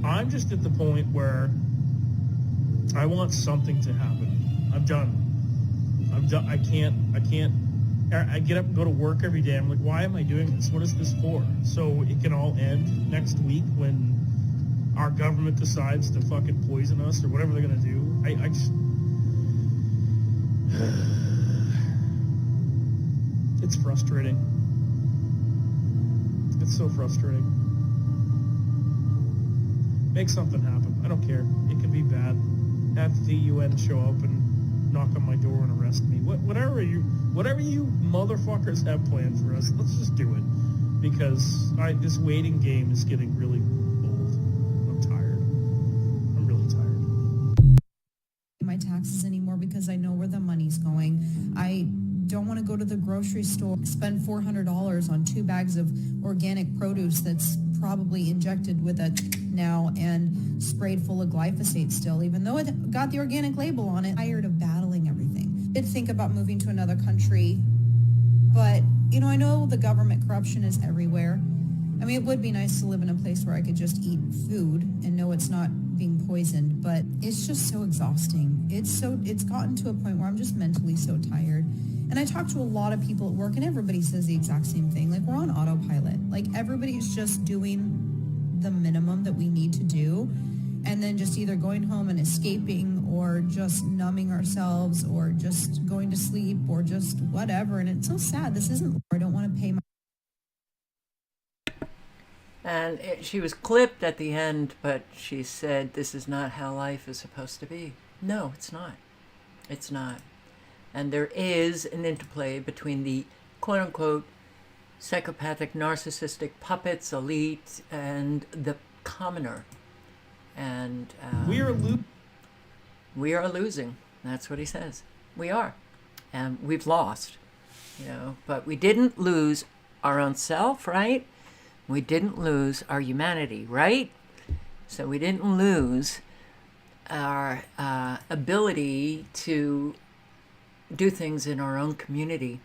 I'm just at the point where I want something to happen. I'm done. I can't. I get up and go to work every day. I'm like, why am I doing this? What is this for? So it can all end next week when our government decides to fucking poison us or whatever they're gonna do. I just... It's frustrating. It's so frustrating. Make something happen. I don't care. It can be bad. Have the UN show up and knock on my door and arrest me. Whatever you motherfuckers have planned for us, let's just do it. Because this waiting game is getting really old. I'm tired. I'm really tired. My taxes anymore because I know where the money's going. I don't want to go to the grocery store, spend $400 on 2 bags of organic produce that's probably injected with it now and sprayed full of glyphosate still, even though it got the organic label on it. Tired of battling everything. Did think about moving to another country, but I know the government corruption is everywhere. I mean, it would be nice to live in a place where I could just eat food and know it's not being poisoned, but it's just so exhausting. It's gotten to a point where I'm just mentally so tired. And I talk to a lot of people at work and everybody says the exact same thing. Like, we're on autopilot. Like, everybody's just doing the minimum that we need to do and then just either going home and escaping or just numbing ourselves or just going to sleep or just whatever. And it's so sad. This isn't, I don't want to pay my... And she was clipped at the end, but she said, this is not how life is supposed to be. No, it's not. It's not. And there is an interplay between the quote-unquote psychopathic, narcissistic puppets, elite, and the commoner. And we are losing. That's what he says. We are. And we've lost. But we didn't lose our own self, right? We didn't lose our humanity, right? So we didn't lose our ability to do things in our own community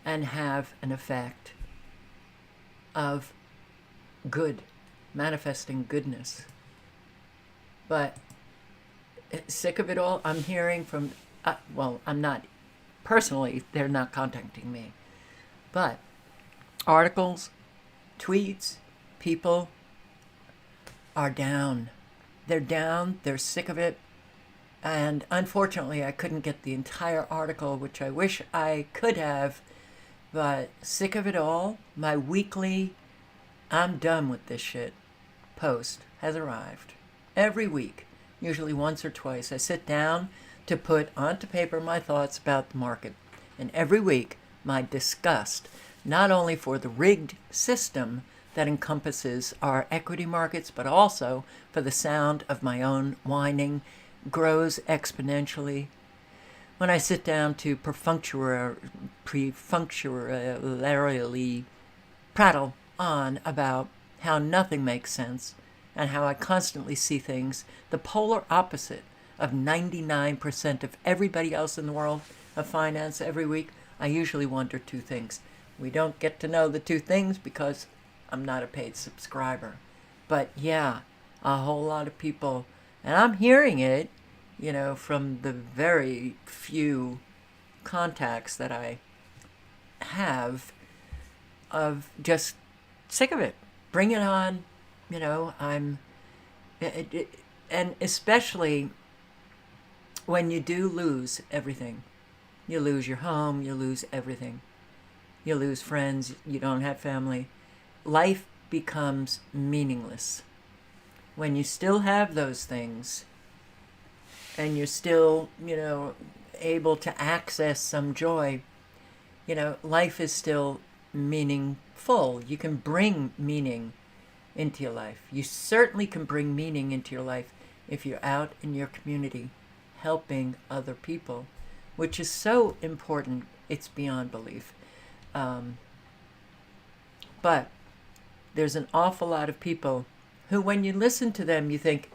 and have an effect of good, manifesting goodness. But sick of it all. I'm hearing from, I'm not, personally, they're not contacting me. But articles, tweets, people are down. They're down, they're sick of it. And unfortunately, I couldn't get the entire article, which I wish I could have, but sick of it all. My weekly, I'm done with this shit post has arrived. Every week, usually once or twice, I sit down to put onto paper my thoughts about the market. And every week, my disgust, not only for the rigged system that encompasses our equity markets, but also for the sound of my own whining, grows exponentially. When I sit down to perfunctorily prattle on about how nothing makes sense and how I constantly see things the polar opposite of 99% of everybody else in the world of finance every week, I usually wonder two things. We don't get to know the two things because I'm not a paid subscriber. But yeah, a whole lot of people, and I'm hearing it, you know, from the very few contacts that I have, of just sick of it. Bring it on, you know. And especially when you do lose everything. You lose your home, you lose everything. You lose friends, you don't have family. Life becomes meaningless. When you still have those things, and you're still, you know, able to access some joy, you know, life is still meaningful. You can bring meaning into your life. You certainly can bring meaning into your life if you're out in your community helping other people, which is so important, it's beyond belief. But there's an awful lot of people who, when you listen to them, you think,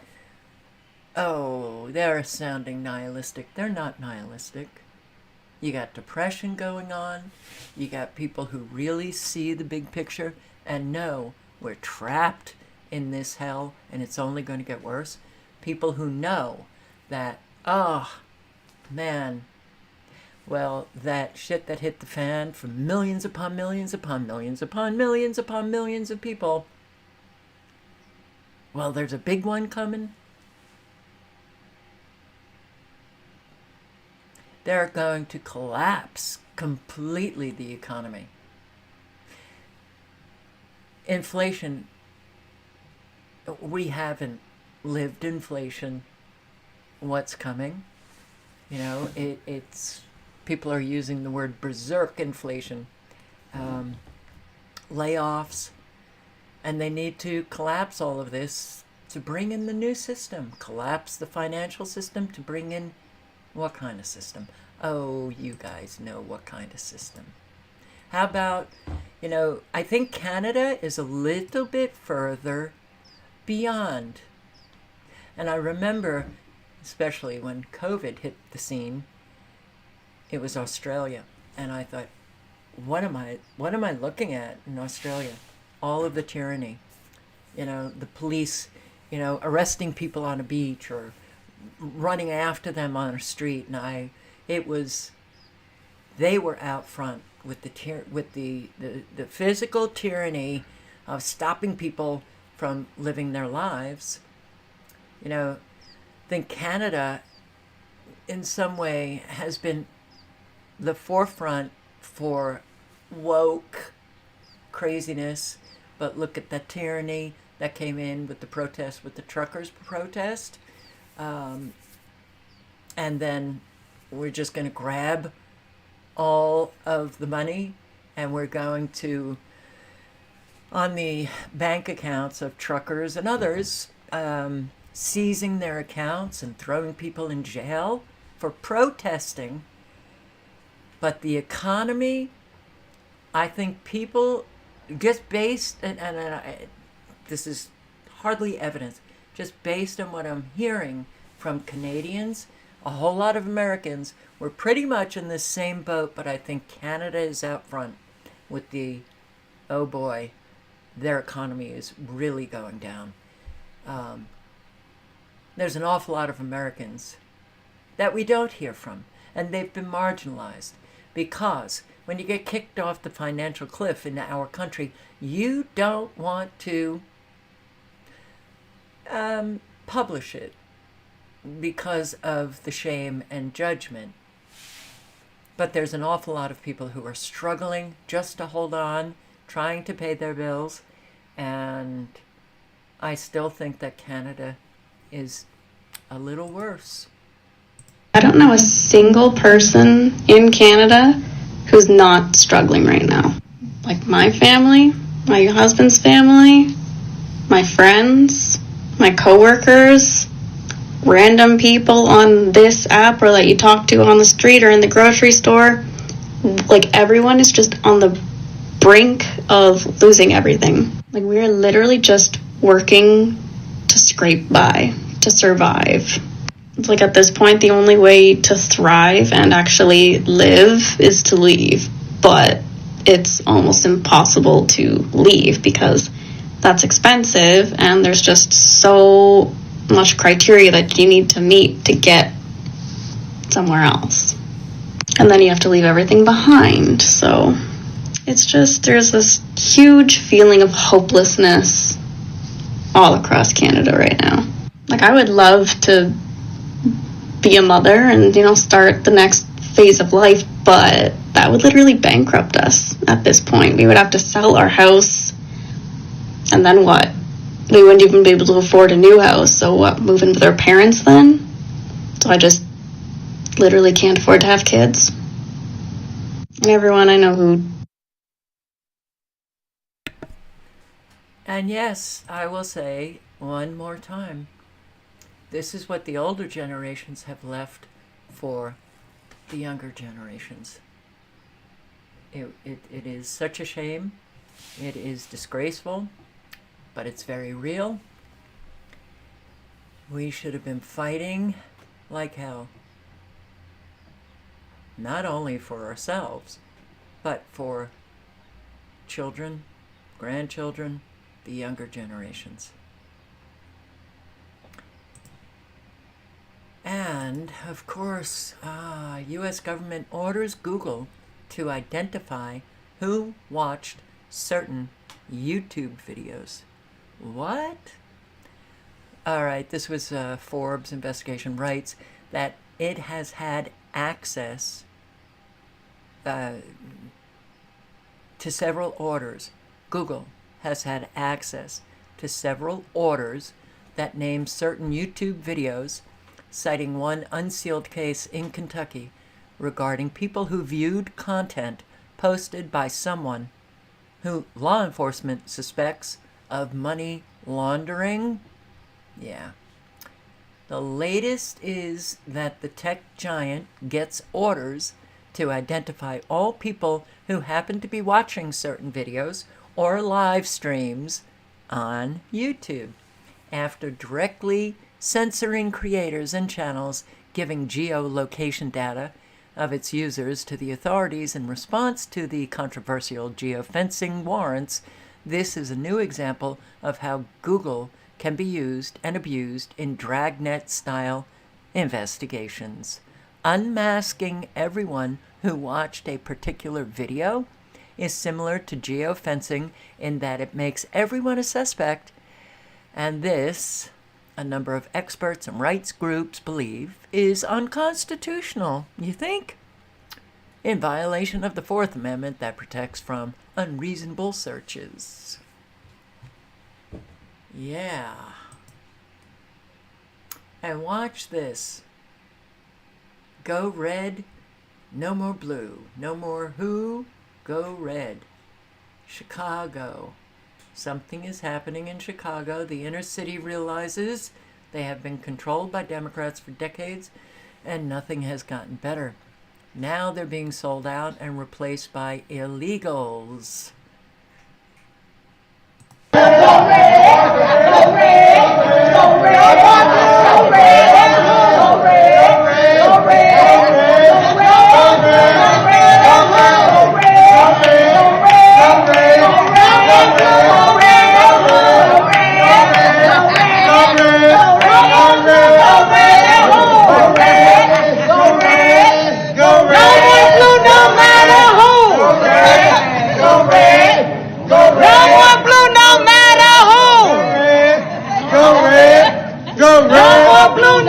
oh, they're sounding nihilistic. They're not nihilistic. You got depression going on. You got people who really see the big picture and know we're trapped in this hell and it's only going to get worse. People who know that, oh, man, well, that shit that hit the fan for millions upon millions upon millions upon millions upon millions of people, well, there's a big one coming. They're going to collapse completely the economy. Inflation, we haven't lived inflation. What's coming? You know, it's people are using the word berserk inflation. Layoffs, and they need to collapse all of this to bring in the new system. Collapse the financial system to bring in what kind of system? Oh, you guys know what kind of system. How about, you know, I think Canada is a little bit further beyond. And I remember, especially when COVID hit the scene, it was Australia. And I thought, what am I looking at in Australia? All of the tyranny. You know, the police, you know, arresting people on a beach or running after them on a street, and they were out front with the physical tyranny of stopping people from living their lives. You know, I think Canada in some way has been the forefront for woke craziness, but look at the tyranny that came in with the protest, with the truckers protest. And then we're just going to grab all of the money and we're going to, on the bank accounts of truckers and others, seizing their accounts and throwing people in jail for protesting. But the economy, I think people just based, and this is hardly evidence, just based on what I'm hearing from Canadians, a whole lot of Americans, we're pretty much in the same boat, but I think Canada is out front with the, oh boy, their economy is really going down. There's an awful lot of Americans that we don't hear from, and they've been marginalized because when you get kicked off the financial cliff in our country, you don't want to publish it. because of the shame and judgment. But there's an awful lot of people who are struggling just to hold on, trying to pay their bills, and I still think that Canada is a little worse. I don't know a single person in Canada who's not struggling right now. Like my family, my husband's family, my friends, my coworkers, random people on this app or that you talk to on the street or in the grocery store. Like everyone is just on the brink of losing everything. Like we're literally just working to scrape by, to survive. It's like at this point, the only way to thrive and actually live is to leave. But it's almost impossible to leave because that's expensive and there's just so much criteria that you need to meet to get somewhere else. And then you have to leave everything behind. So it's just, there's this huge feeling of hopelessness all across Canada right now. Like I would love to be a mother and, start the next phase of life, but that would literally bankrupt us at this point. We would have to sell our house, and then what? We wouldn't even be able to afford a new house, so what, move in with our parents then? So I just literally can't afford to have kids. And everyone I know who... And yes, I will say one more time, this is what the older generations have left for the younger generations. It is such a shame. It is disgraceful, but it's very real. We should have been fighting like hell. Not only for ourselves, but for children, grandchildren, the younger generations. And, of course, U.S. government orders Google to identify who watched certain YouTube videos. What? All right, this was Forbes investigation writes that it has had access to several orders. Google has had access to several orders that name certain YouTube videos, citing one unsealed case in Kentucky regarding people who viewed content posted by someone who law enforcement suspects of money laundering. Yeah. The latest is that the tech giant gets orders to identify all people who happen to be watching certain videos or live streams on YouTube, after directly censoring creators and channels giving geolocation data of its users to the authorities in response to the controversial geofencing warrants. This is a new example of how Google can be used and abused in dragnet-style investigations. Unmasking everyone who watched a particular video is similar to geofencing in that it makes everyone a suspect, and this, a number of experts and rights groups believe, is unconstitutional, you think? In violation of the Fourth Amendment that protects from unreasonable searches. Yeah. And watch this. Go red, no more blue. No more who, go red. Chicago. Something is happening in Chicago. The inner city realizes they have been controlled by Democrats for decades, and nothing has gotten better. Now they're being sold out and replaced by illegals. Go red, no more blue,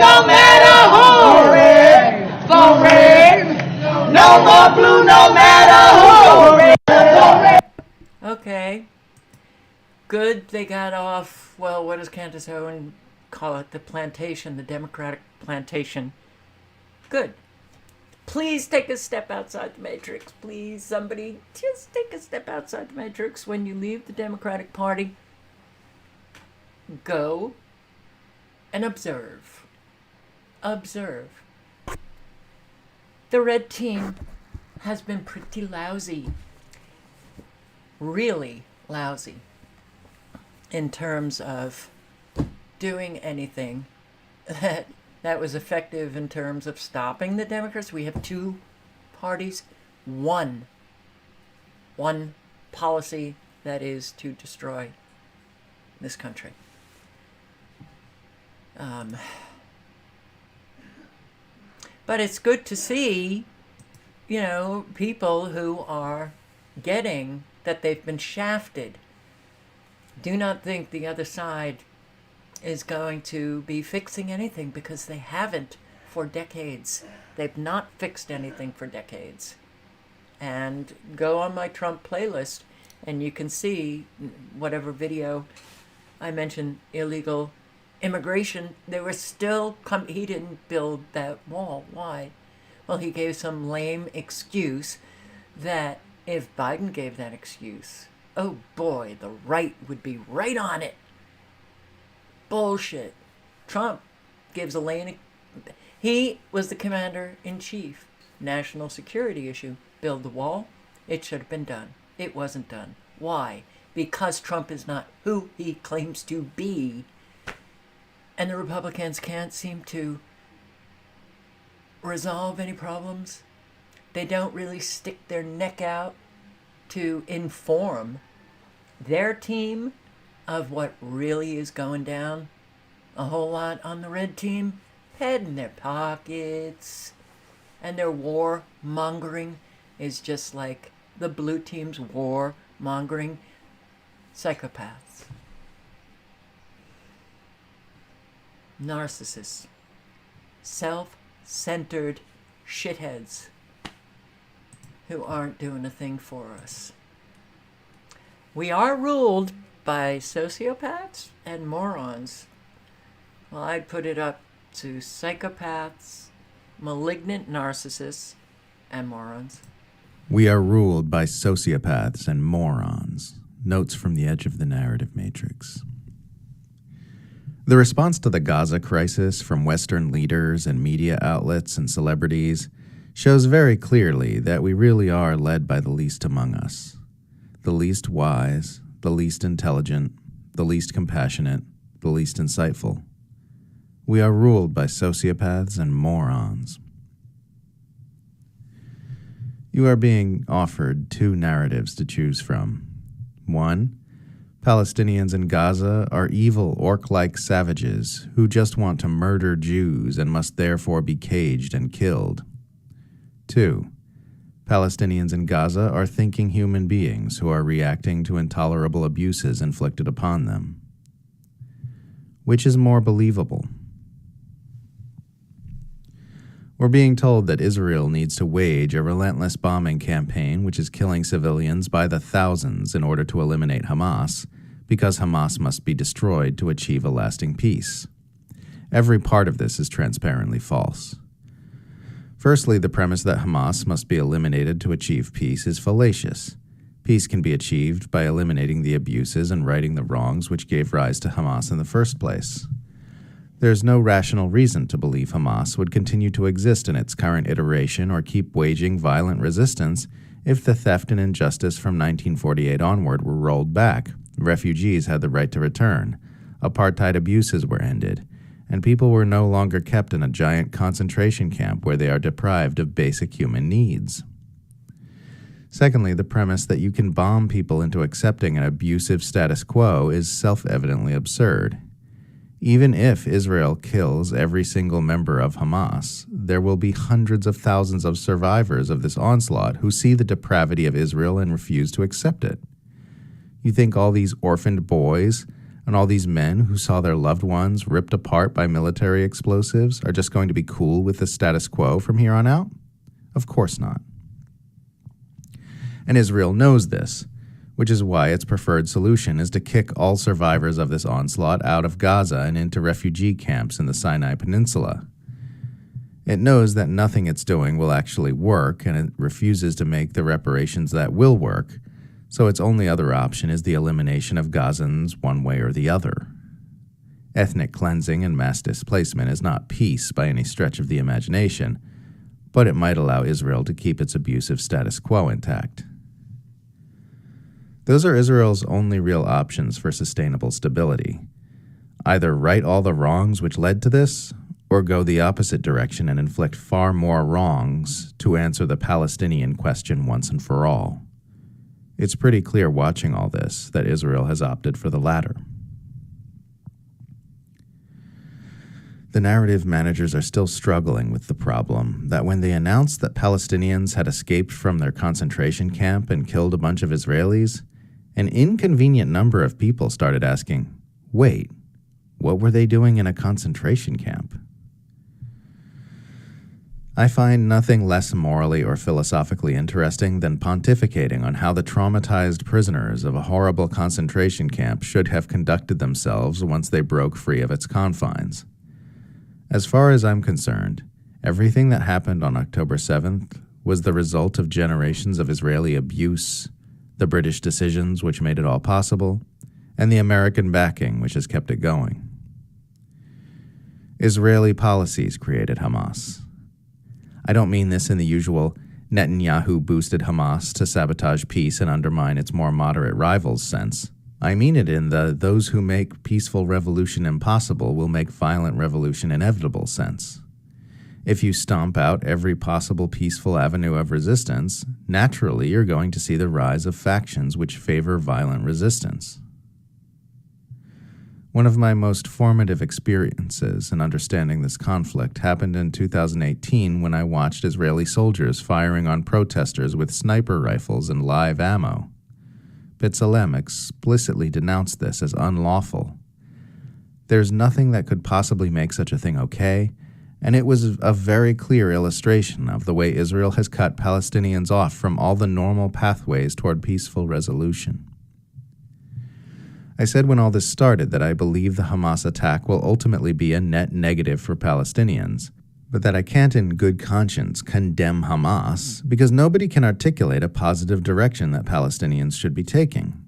more blue, no matter who. Okay. Good, they got off, well, what does Candace Owen call it? The plantation, the Democratic plantation. Good. Please take a step outside the matrix. Please, somebody, just take a step outside the matrix when you leave the Democratic Party. Go and observe. Observe. The red team has been pretty lousy. Really lousy in terms of doing anything that was effective in terms of stopping the Democrats. We have two parties, one policy, that is to destroy this country. But it's good to see, people who are getting that they've been shafted. Do not think the other side is going to be fixing anything, because they haven't for decades. They've not fixed anything for decades. And go on my Trump playlist and you can see whatever video I mentioned, illegal immigration. They were still he didn't build that wall. Why? Well, he gave some lame excuse that if Biden gave that excuse, oh boy, the right would be right on it. Bullshit. Trump gives a lane. He was the commander-in-chief. National security issue. Build the wall. It should have been done. It wasn't done. Why? Because Trump is not who he claims to be. And the Republicans can't seem to resolve any problems. They don't really stick their neck out to inform their team of what really is going down. A whole lot on the red team, head in their pockets, and their war mongering is just like the blue team's war mongering. Psychopaths, narcissists, self-centered shitheads who aren't doing a thing for us. We are ruled by sociopaths and morons. Well, I'd put it up to psychopaths, malignant narcissists, and morons. We are ruled by sociopaths and morons. Notes from the edge of the narrative matrix. The response to the Gaza crisis from Western leaders and media outlets and celebrities shows very clearly that we really are led by the least among us. The least wise, the least intelligent, the least compassionate, the least insightful. We are ruled by sociopaths and morons. You are being offered two narratives to choose from. 1. Palestinians in Gaza are evil orc-like savages who just want to murder Jews and must therefore be caged and killed. 2. Palestinians in Gaza are thinking human beings who are reacting to intolerable abuses inflicted upon them. Which is more believable? We're being told that Israel needs to wage a relentless bombing campaign which is killing civilians by the thousands in order to eliminate Hamas, because Hamas must be destroyed to achieve a lasting peace. Every part of this is transparently false. Firstly, the premise that Hamas must be eliminated to achieve peace is fallacious. Peace can be achieved by eliminating the abuses and righting the wrongs which gave rise to Hamas in the first place. There's no rational reason to believe Hamas would continue to exist in its current iteration or keep waging violent resistance if the theft and injustice from 1948 onward were rolled back, refugees had the right to return, apartheid abuses were ended, and people were no longer kept in a giant concentration camp where they are deprived of basic human needs. Secondly, the premise that you can bomb people into accepting an abusive status quo is self-evidently absurd. Even if Israel kills every single member of Hamas, there will be hundreds of thousands of survivors of this onslaught who see the depravity of Israel and refuse to accept it. You think all these orphaned boys and all these men who saw their loved ones ripped apart by military explosives are just going to be cool with the status quo from here on out? Of course not. And Israel knows this, which is why its preferred solution is to kick all survivors of this onslaught out of Gaza and into refugee camps in the Sinai Peninsula. It knows that nothing it's doing will actually work, and it refuses to make the reparations that will work, so its only other option is the elimination of Gazans one way or the other. Ethnic cleansing and mass displacement is not peace by any stretch of the imagination, but it might allow Israel to keep its abusive status quo intact. Those are Israel's only real options for sustainable stability. Either right all the wrongs which led to this, or go the opposite direction and inflict far more wrongs to answer the Palestinian question once and for all. It's pretty clear watching all this that Israel has opted for the latter. The narrative managers are still struggling with the problem that when they announced that Palestinians had escaped from their concentration camp and killed a bunch of Israelis, an inconvenient number of people started asking, wait, what were they doing in a concentration camp? I find nothing less morally or philosophically interesting than pontificating on how the traumatized prisoners of a horrible concentration camp should have conducted themselves once they broke free of its confines. As far as I'm concerned, everything that happened on October 7th was the result of generations of Israeli abuse, the British decisions which made it all possible, and the American backing which has kept it going. Israeli policies created Hamas. I don't mean this in the usual Netanyahu boosted Hamas to sabotage peace and undermine its more moderate rivals sense. I mean it in the those who make peaceful revolution impossible will make violent revolution inevitable sense. If you stomp out every possible peaceful avenue of resistance, naturally you're going to see the rise of factions which favor violent resistance. One of my most formative experiences in understanding this conflict happened in 2018 when I watched Israeli soldiers firing on protesters with sniper rifles and live ammo. B'Tselem explicitly denounced this as unlawful. There's nothing that could possibly make such a thing okay, and it was a very clear illustration of the way Israel has cut Palestinians off from all the normal pathways toward peaceful resolution. I said when all this started that I believe the Hamas attack will ultimately be a net negative for Palestinians, but that I can't in good conscience condemn Hamas because nobody can articulate a positive direction that Palestinians should be taking.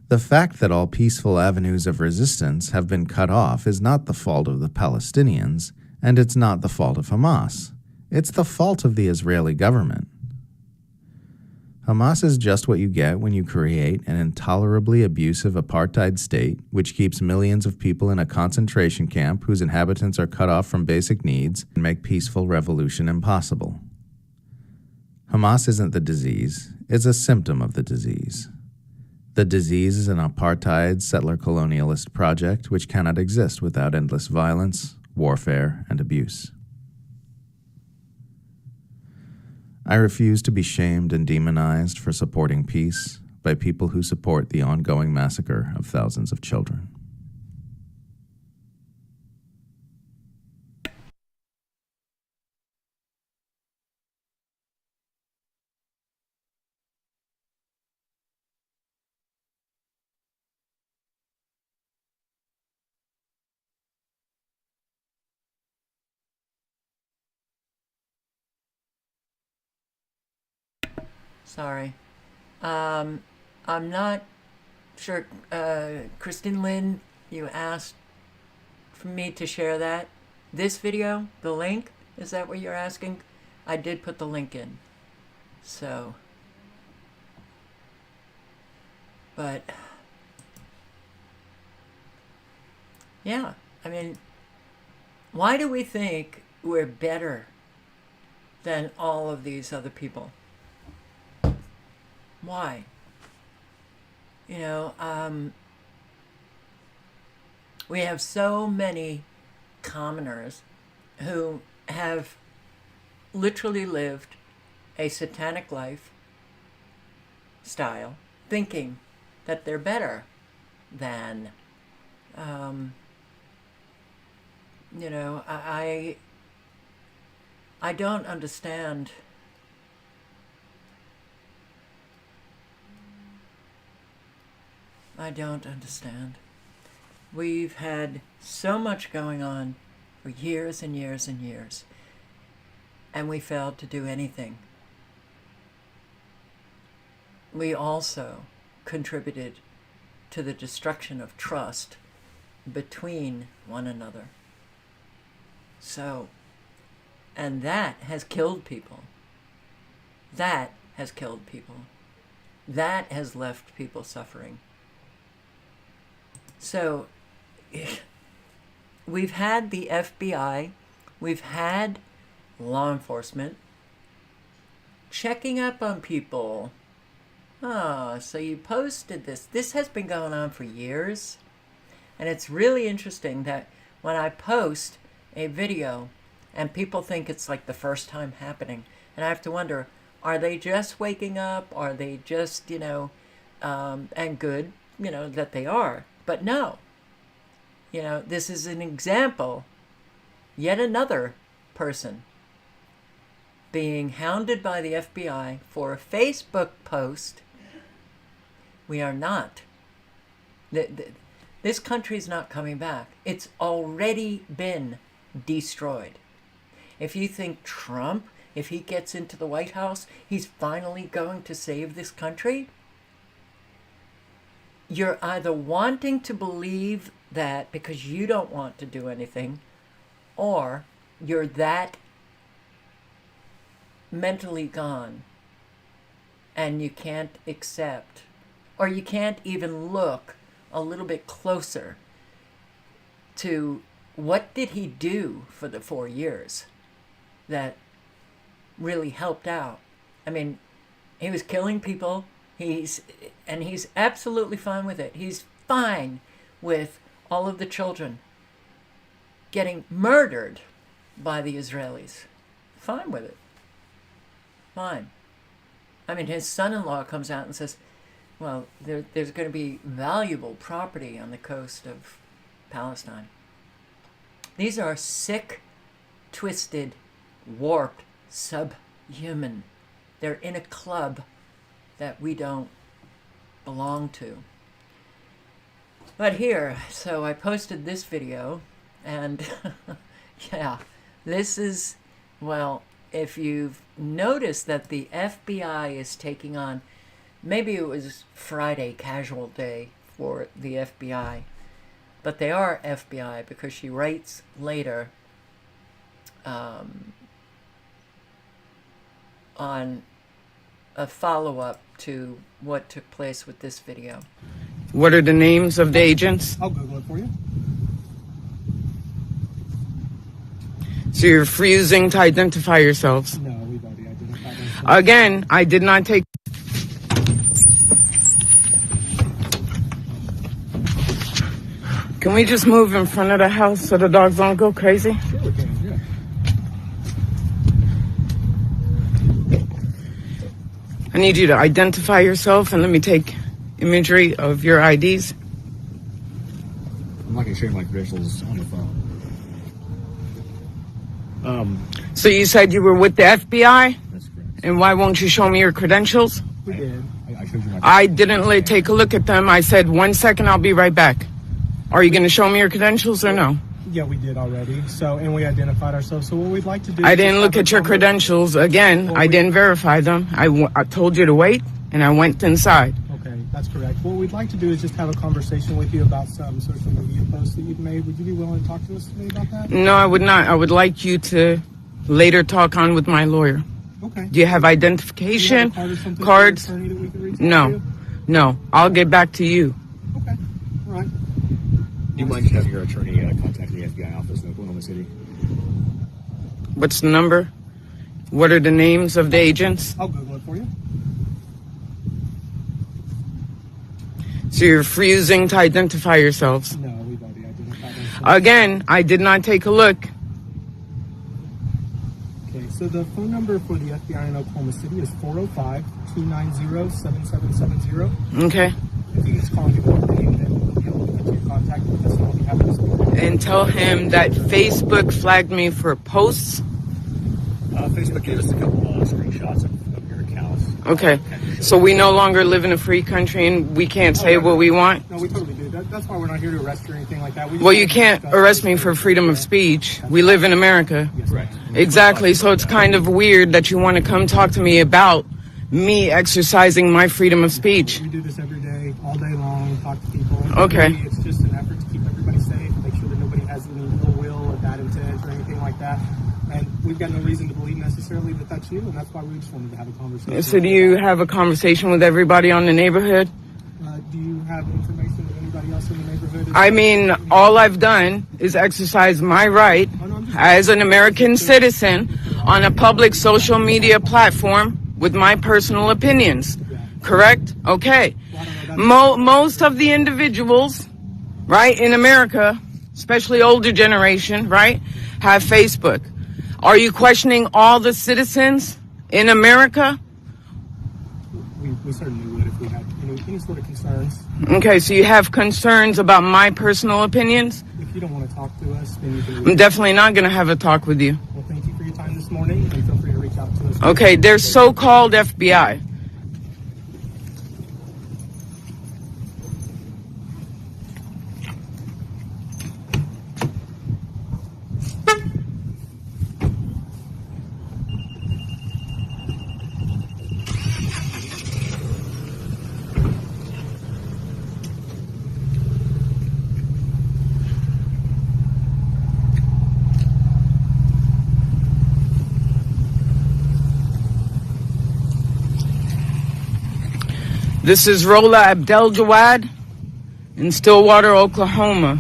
The fact that all peaceful avenues of resistance have been cut off is not the fault of the Palestinians, and it's not the fault of Hamas. It's the fault of the Israeli government. Hamas is just what you get when you create an intolerably abusive apartheid state which keeps millions of people in a concentration camp whose inhabitants are cut off from basic needs and make peaceful revolution impossible. Hamas isn't the disease, it's a symptom of the disease. The disease is an apartheid settler colonialist project which cannot exist without endless violence, warfare, and abuse. I refuse to be shamed and demonized for supporting peace by people who support the ongoing massacre of thousands of children. Sorry. I'm not sure. Kristen Lynn, you asked for me to share that. This video, the link, is that what you're asking? I did put the link in. So. But. Yeah, I mean, why do we think we're better than all of these other people? Why? You know, we have so many commoners who have literally lived a satanic lifestyle, thinking that they're better than, you know, I don't understand I don't understand. We've had so much going on for years and years and years, and we failed to do anything. We also contributed to the destruction of trust between one another. So, and that has killed people. That has killed people. That has left people suffering. So, we've had the FBI, we've had law enforcement checking up on people. Oh, so you posted this. This has been going on for years. And it's really interesting that when I post a video and people think it's like the first time happening, and I have to wonder, are they just waking up? Are they just, and good, that they are. But no. This is an example, yet another person being hounded by the FBI for a Facebook post. We are not. This country's not coming back. It's already been destroyed. If you think Trump, if he gets into the White House, he's finally going to save this country, you're either wanting to believe that because you don't want to do anything, or you're that mentally gone and you can't accept, or you can't even look a little bit closer to what did he do for the 4 years that really helped out. I mean, he was killing people. He's absolutely fine with it. He's fine with all of the children getting murdered by the Israelis. Fine with it. Fine. I mean, his son-in-law comes out and says, well, there's going to be valuable property on the coast of Palestine. These are sick, twisted, warped, subhuman. They're in a club that we don't belong to. But here, so I posted this video, and yeah, this is, well, if you've noticed that the FBI is taking on, maybe it was Friday, casual day for the FBI, but they are FBI because she writes later on a follow-up to what took place with this video. What are the names of the agents? I'll Google it for you. So you're refusing to identify yourselves? No, we've already identified ourselves. Again, I did not take... Can we just move in front of the house so the dogs don't go crazy? Sure we can, yeah. I need you to identify yourself and let me take imagery of your IDs. I'm not going to share my credentials on the phone. So you said you were with the FBI? That's correct. And why won't you show me your credentials? We did. I showed you my I didn't take a look at them. I said, 1 second, I'll be right back. Are you going to show me your credentials or no? Yeah, we did already. So, and we identified ourselves. So what we'd like to do... I didn't look at your credentials. Again, I didn't verify them. I told you to wait, and I went inside. Okay, that's correct. What we'd like to do is just have a conversation with you about some social media posts that you've made. Would you be willing to talk to us today about that? No, I would not. I would like you to later talk on with my lawyer. Okay. Do you have identification? Do you have a card or something cards? for an attorney that we could reach out No. to? No. I'll get back to you. Okay. All right. Do you mind having your attorney contact the FBI office in Oklahoma City? What's the number? What are the names of the agents? I'll Google it for you. So you're refusing to identify yourselves? No, we've already identified ourselves. Again, I did not take a look. Okay, so the phone number for the FBI in Oklahoma City is 405-290-7770. Okay. If you just call me one day, then we'll be able to get you in contact with us and we'll be happy to speak. And tell him that Facebook flagged me for posts. Facebook gave us a couple of screenshots of your accounts. Okay. So we no longer live in a free country and we can't say what we want? No, we totally do. That's why we're not here to arrest you or anything like that. Well, you can't arrest me for freedom of speech. We live in America. Exactly. So it's kind of weird that you want to come talk to me about me exercising my freedom of speech. We do this every day, all day long, talk to people. Okay. Really, it's just an effort to keep everybody safe, make sure that nobody has any ill will or bad intent or anything like that. And we've got no reason to believe necessarily that that's you, and that's why we just wanted to have a conversation. So do you have a conversation with everybody on the neighborhood? Do you have information with anybody else in the neighborhood? I mean, all I've done is exercise my right as an American citizen on a public social media platform with my personal opinions. Correct? Okay. Most of the individuals, right, in America, especially older generation, right, have Facebook. Are you questioning all the citizens in America? We certainly would if we had any sort of concerns. Okay, so you have concerns about my personal opinions? If you don't want to talk to us, then you can... I'm definitely not going to have a talk with you. Well, thank you for your time this morning, and feel free to reach out to us. Okay, they're so-called FBI. This is Rola Abdeljawad in Stillwater, Oklahoma.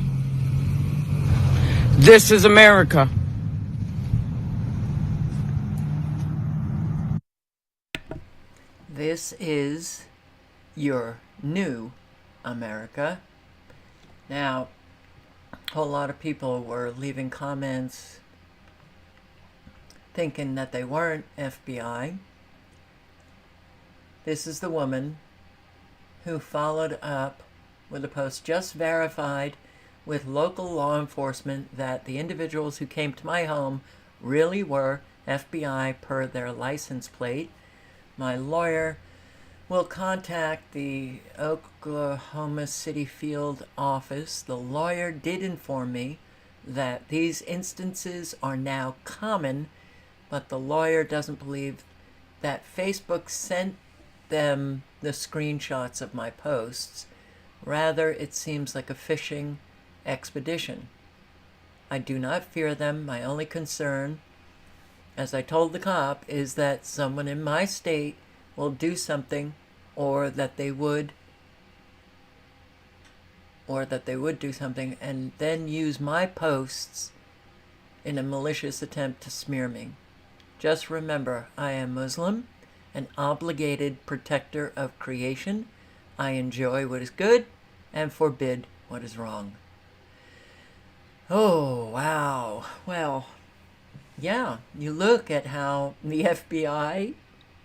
This is America. This is your new America. Now, a whole lot of people were leaving comments thinking that they weren't FBI. This is the woman who followed up with a post just verified with local law enforcement that the individuals who came to my home really were FBI per their license plate. My lawyer will contact the Oklahoma City field office. The lawyer did inform me that these instances are now common, but the lawyer doesn't believe that Facebook sent them the screenshots of my posts. Rather, it seems like a fishing expedition. I do not fear them. My only concern, as I told the cop, is that someone in my state will do something, or that they would do something and then use my posts in a malicious attempt to smear me. Just remember, I am Muslim, an obligated protector of creation. I enjoy what is good and forbid what is wrong. Oh, wow. Well, yeah, you look at how the FBI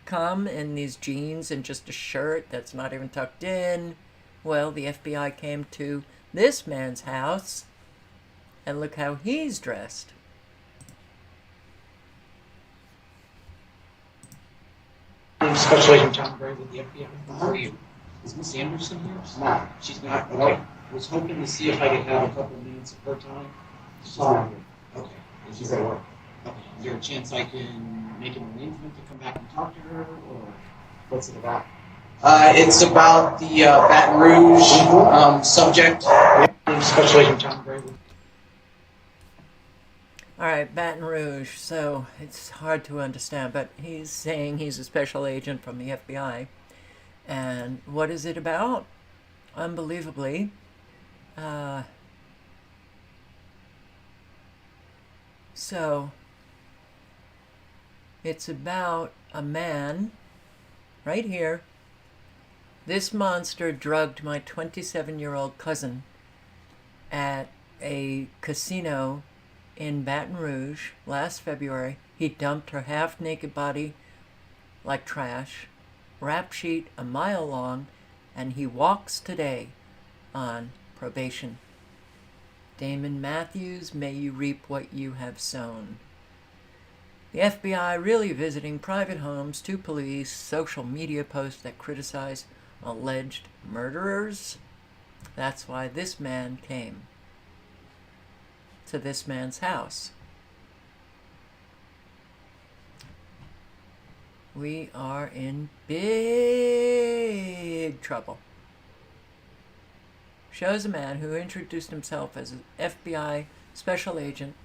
come in these jeans and just a shirt that's not even tucked in. Well, the FBI came to this man's house, and look how he's dressed. I'm Special Agent John Gray with the FBI. How are you? Is Miss Anderson here? No. She's not? Okay. I was hoping to see if I could have a couple of minutes of her time. She's not here. Okay. And she's at work. Okay. Is there a chance I can make an arrangement to come back and talk to her, or what's it about? It's about the Baton Rouge subject. I'm Special Agent John Gray. All right, Baton Rouge. So it's hard to understand, but he's saying he's a special agent from the FBI. And what is it about? Unbelievably, so it's about a man right here. This monster drugged my 27-year-old cousin at a casino in Baton Rouge last February. He dumped her half-naked body like trash, rap sheet a mile long, and he walks today on probation. Damon Matthews, may you reap what you have sown. The FBI really visiting private homes to police social media posts that criticize alleged murderers. That's why this man came to this man's house. We are in big trouble. Shows a man who introduced himself as an FBI special agent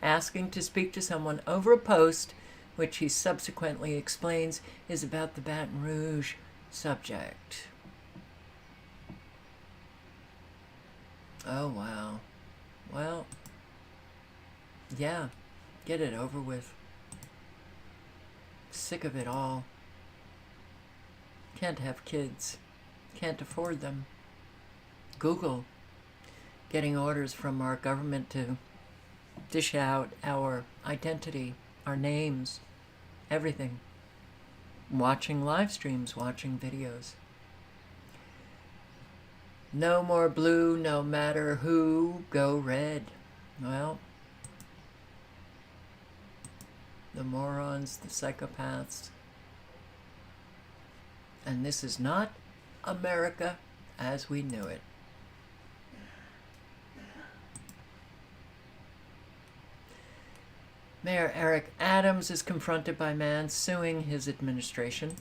asking to speak to someone over a post which he subsequently explains is about the Baton Rouge subject. Oh, wow. Well, yeah, get it over with. Sick of it all. Can't have kids. Can't afford them. Google getting orders from our government to dish out our identity, our names, everything. Watching live streams, watching videos. No more blue, no matter who, go red. Well, the morons, the psychopaths. And this is not America as we knew it. Mayor Eric Adams is confronted by man suing his administration.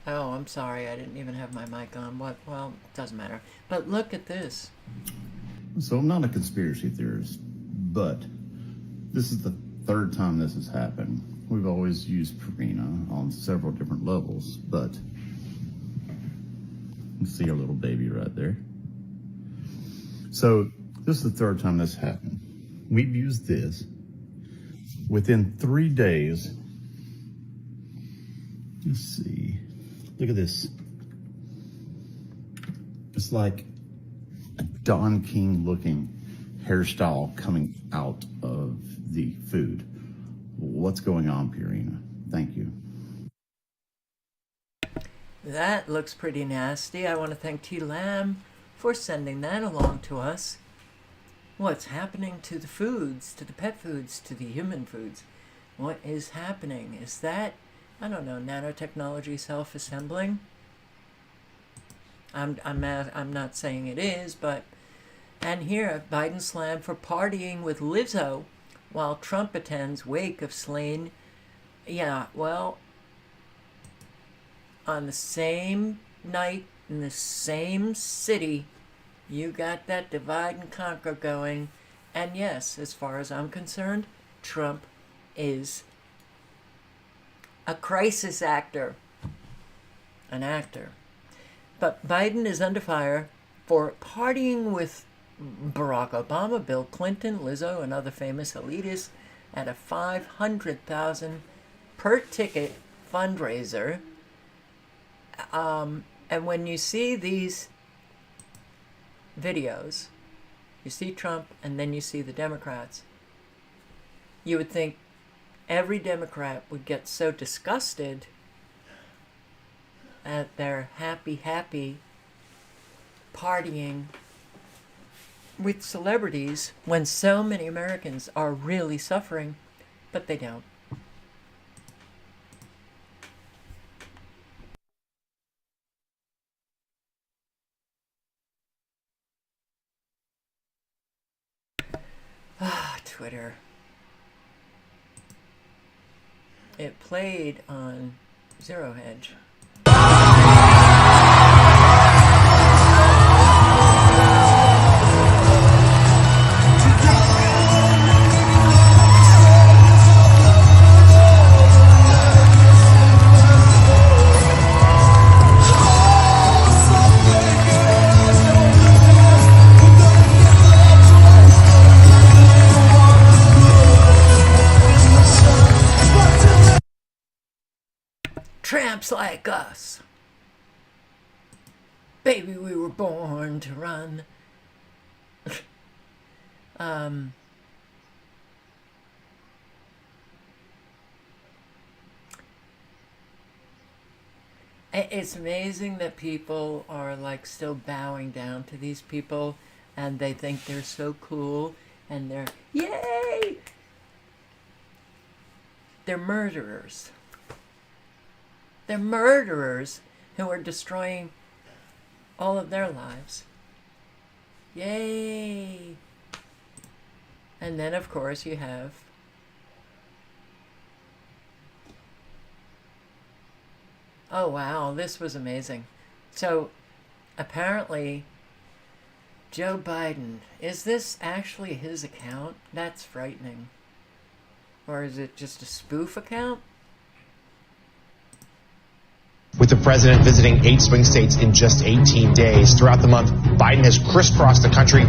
Oh, I'm sorry, I didn't even have my mic on. What? Well, doesn't matter. But look at this. So I'm not a conspiracy theorist, but this is the third time this has happened. We've always used Purina on several different levels, but you see our little baby right there. So this is the third time this happened. We've used this. Within 3 days, let's see. Look at this. It's like a Don King looking hairstyle coming out of the food. What's going on, Purina? Thank you. That looks pretty nasty. I want to thank T. Lamb for sending that along to us. What's happening to the foods, to the pet foods, to the human foods? What is happening? Is that, I don't know, nanotechnology self-assembling? I'm not saying it is, but... And here, Biden slammed for partying with Lizzo while Trump attends wake of slain. Yeah, well, on the same night, in the same city, you got that divide and conquer going. And yes, as far as I'm concerned, Trump is a crisis actor. An actor. But Biden is under fire for partying with Barack Obama, Bill Clinton, Lizzo, and other famous elitists at a $500,000 per ticket fundraiser. And when you see these videos, you see Trump and then you see the Democrats, you would think every Democrat would get so disgusted at their happy partying with celebrities when so many Americans are really suffering, but they don't. Ah, Twitter. It played on Zero Hedge. cops like us. Baby, we were born to run. It's amazing that people are like still bowing down to these people and they think they're so cool and they're, yay! They're murderers. They're murderers who are destroying all of their lives. Yay! And then, of course, you have oh, wow, this was amazing. So, apparently, Joe Biden, is this actually his account? That's frightening. Or is it just a spoof account? With the president visiting 8 swing states in just 18 days. Throughout the month, Biden has crisscrossed the country.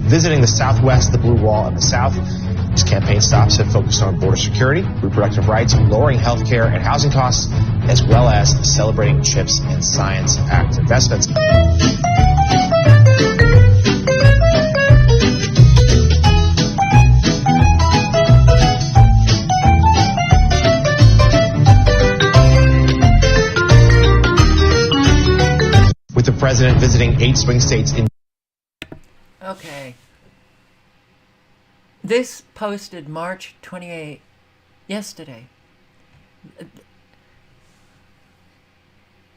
Visiting the Southwest, the Blue Wall, and the South. His campaign stops have focused on border security, reproductive rights, lowering health care and housing costs, as well as celebrating CHIPS and Science Act investments. With the president visiting 8 swing states in... Okay. This posted March 28, yesterday.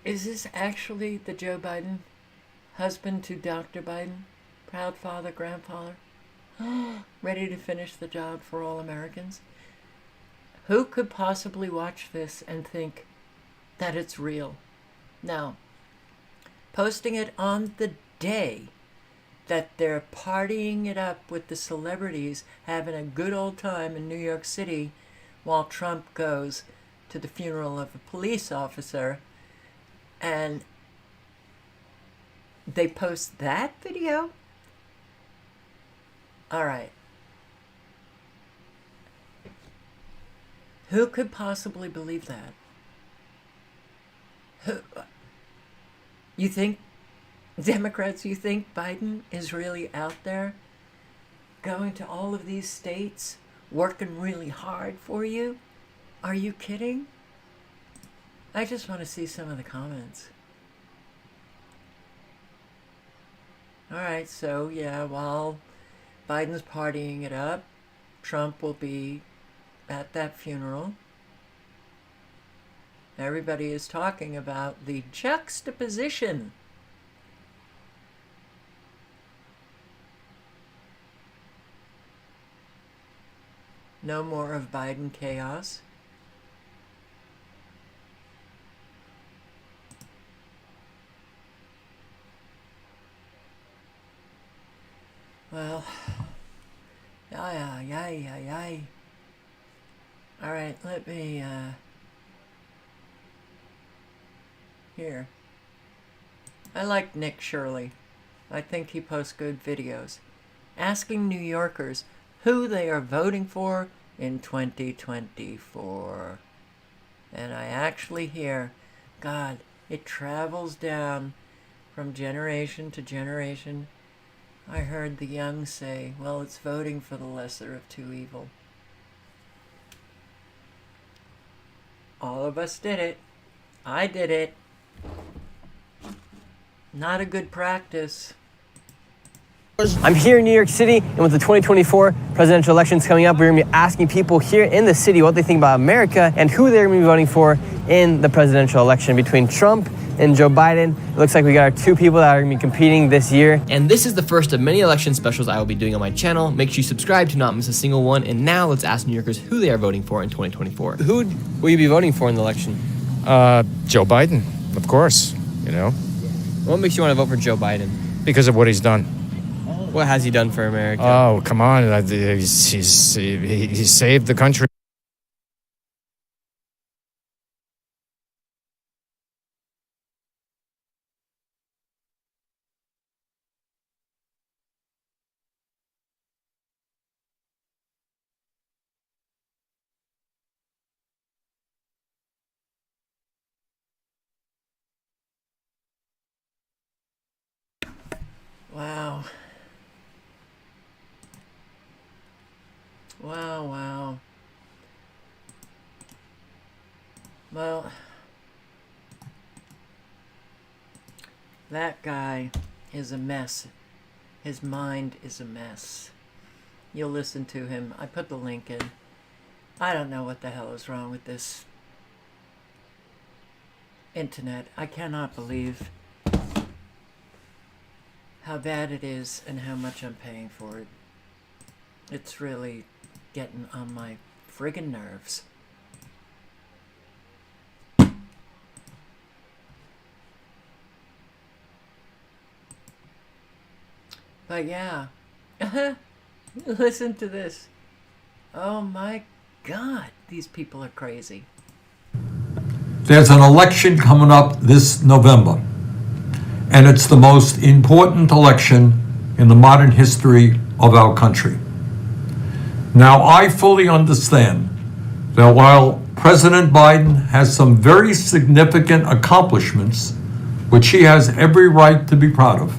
Is this actually the Joe Biden, husband to Dr. Biden, proud father, grandfather, ready to finish the job for all Americans? Who could possibly watch this and think that it's real? Now, posting it on the day that they're partying it up with the celebrities, having a good old time in New York City while Trump goes to the funeral of a police officer, and they post that video? All right. Who could possibly believe that? Who? You think Democrats, you think Biden is really out there going to all of these states, working really hard for you? Are you kidding? I just want to see some of the comments. All right, so yeah, while Biden's partying it up, Trump will be at that funeral. Everybody is talking about the juxtaposition . No more of Biden chaos. Well, yeah. All right, let me, here. I like Nick Shirley. I think he posts good videos. Asking New Yorkers who they are voting for in 2024. And I actually hear, God, it travels down from generation to generation. I heard the young say, well, it's voting for the lesser of two evil. All of us did it. I did it. Not a good practice. I'm here in New York City, and with the 2024 presidential elections coming up, we're going to be asking people here in the city what they think about America and who they're going to be voting for in the presidential election between Trump and Joe Biden. It looks like we got our two people that are going to be competing this year. And this is the first of many election specials I will be doing on my channel. Make sure you subscribe to not miss a single one. And now let's ask New Yorkers who they are voting for in 2024. Who will you be voting for in the election? Joe Biden, of course, you know. What makes you want to vote for Joe Biden? Because of what he's done. What has he done for America? Oh, come on. He saved the country. Wow, wow. Well, that guy is a mess. His mind is a mess. You'll listen to him. I put the link in. I don't know what the hell is wrong with this internet. I cannot believe how bad it is and how much I'm paying for it. It's really getting on my friggin' nerves. But yeah, listen to this. Oh my God, these people are crazy. There's an election coming up this November, and it's the most important election in the modern history of our country. Now, I fully understand that while President Biden has some very significant accomplishments, which he has every right to be proud of,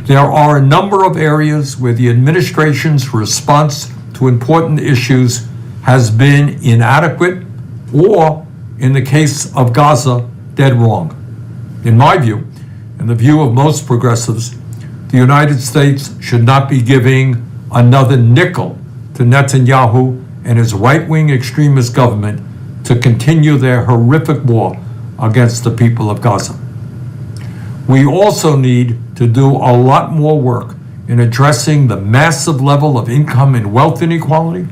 there are a number of areas where the administration's response to important issues has been inadequate or, in the case of Gaza, dead wrong. In my view, and the view of most progressives, the United States should not be giving another nickel to Netanyahu and his right-wing extremist government to continue their horrific war against the people of Gaza. We also need to do a lot more work in addressing the massive level of income and wealth inequality,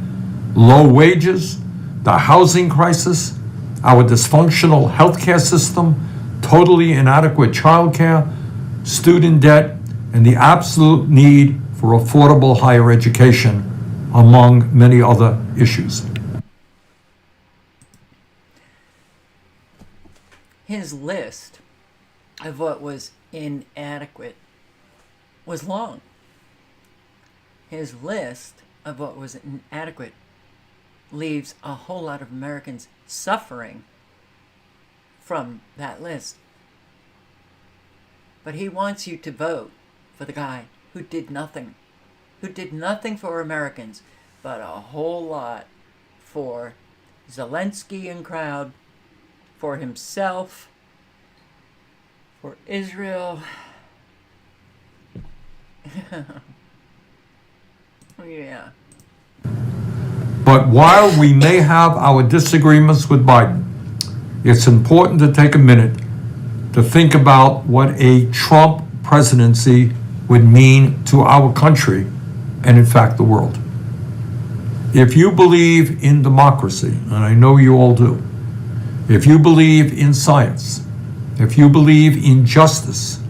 low wages, the housing crisis, our dysfunctional healthcare system, totally inadequate childcare, student debt, and the absolute need for affordable higher education, among many other issues. His list of what was inadequate was long. His list of what was inadequate leaves a whole lot of Americans suffering from that list. But he wants you to vote for the guy who did nothing for Americans, but a whole lot for Zelensky and crowd, for himself, for Israel. Yeah. But while we may have our disagreements with Biden, it's important to take a minute to think about what a Trump presidency would mean to our country and, in fact, the world. If you believe in democracy, and I know you all do, if you believe in science, if you believe in justice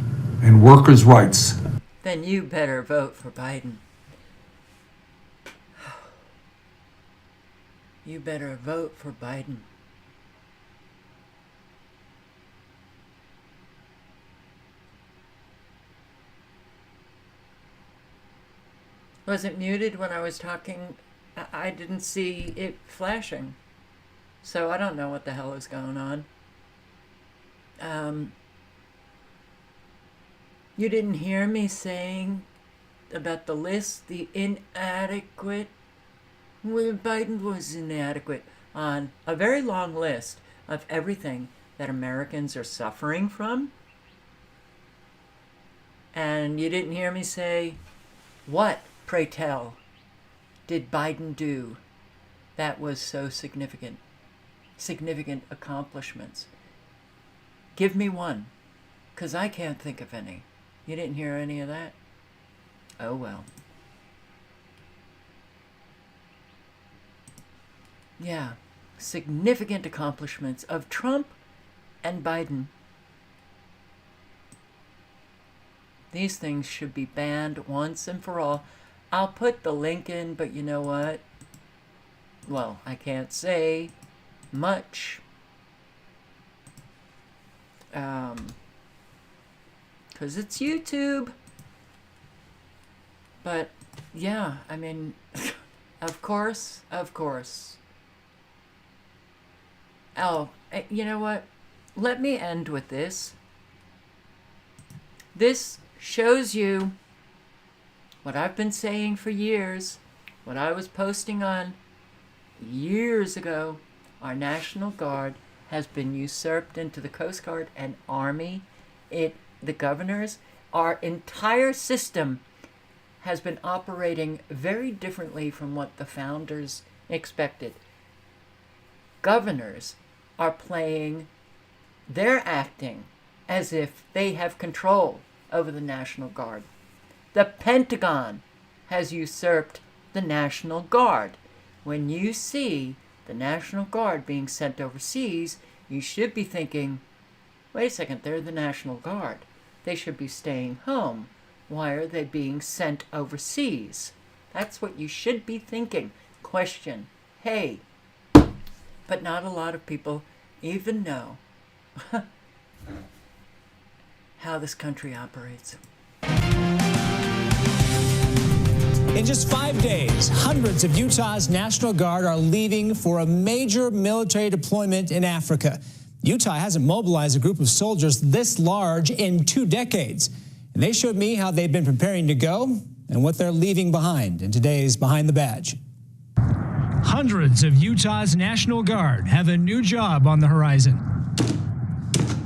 and workers' rights, then you better vote for Biden. You better vote for Biden. Was it muted when I was talking? I didn't see it flashing. So I don't know what the hell is going on. You didn't hear me saying about the list, the inadequate? Well, Biden was inadequate on a very long list of everything that Americans are suffering from. And you didn't hear me say, what, pray tell, did Biden do that was so significant? Significant accomplishments. Give me one, because I can't think of any. You didn't hear any of that? Oh well. Yeah, significant accomplishments of Trump and Biden. These things should be banned once and for all. I'll put the link in, but you know what? Well, I can't say much. Because it's YouTube. But, yeah, I mean, of course. Oh, you know what? Let me end with this. This shows you what I've been saying for years, what I was posting on years ago. Our National Guard has been usurped into the Coast Guard and Army. The governors, our entire system has been operating very differently from what the founders expected. Governors are they're acting as if they have control over the National Guard. The Pentagon has usurped the National Guard. When you see the National Guard being sent overseas, you should be thinking, wait a second, they're the National Guard. They should be staying home. Why are they being sent overseas? That's what you should be thinking. Question, hey. But not a lot of people even know how this country operates. In just 5 days, hundreds of Utah's National Guard are leaving for a major military deployment in Africa. Utah hasn't mobilized a group of soldiers this large in 2 decades. And they showed me how they've been preparing to go and what they're leaving behind in today's Behind the Badge. Hundreds of Utah's National Guard have a new job on the horizon.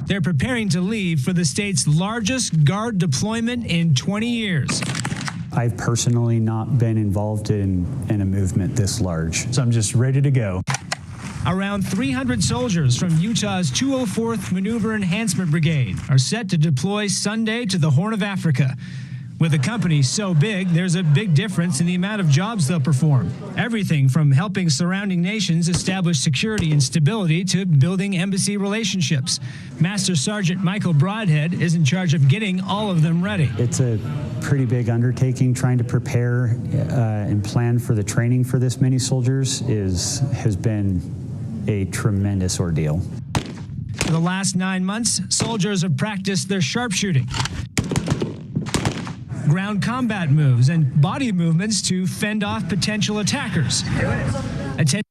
They're preparing to leave for the state's largest Guard deployment in 20 years. I've personally not been involved in a movement this large, so I'm just ready to go. Around 300 soldiers from Utah's 204th Maneuver Enhancement Brigade are set to deploy Sunday to the Horn of Africa. With a company so big, there's a big difference in the amount of jobs they'll perform. Everything from helping surrounding nations establish security and stability to building embassy relationships. Master Sergeant Michael Broadhead is in charge of getting all of them ready. It's a pretty big undertaking. Trying to prepare and plan for the training for this many soldiers has been a tremendous ordeal. For the last 9 months, soldiers have practiced their sharpshooting, ground combat moves, and body movements to fend off potential attackers. Attending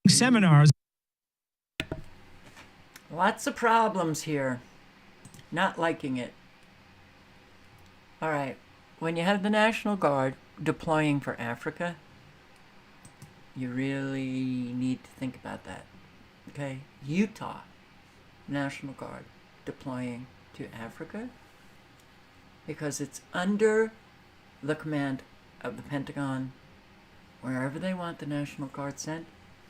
seminars. Lots of problems here. Not liking it. All right. When you have the National Guard deploying for Africa, you really need to think about that. Okay? Utah National Guard deploying to Africa because it's under the command of the Pentagon. Wherever they want the National Guard sent,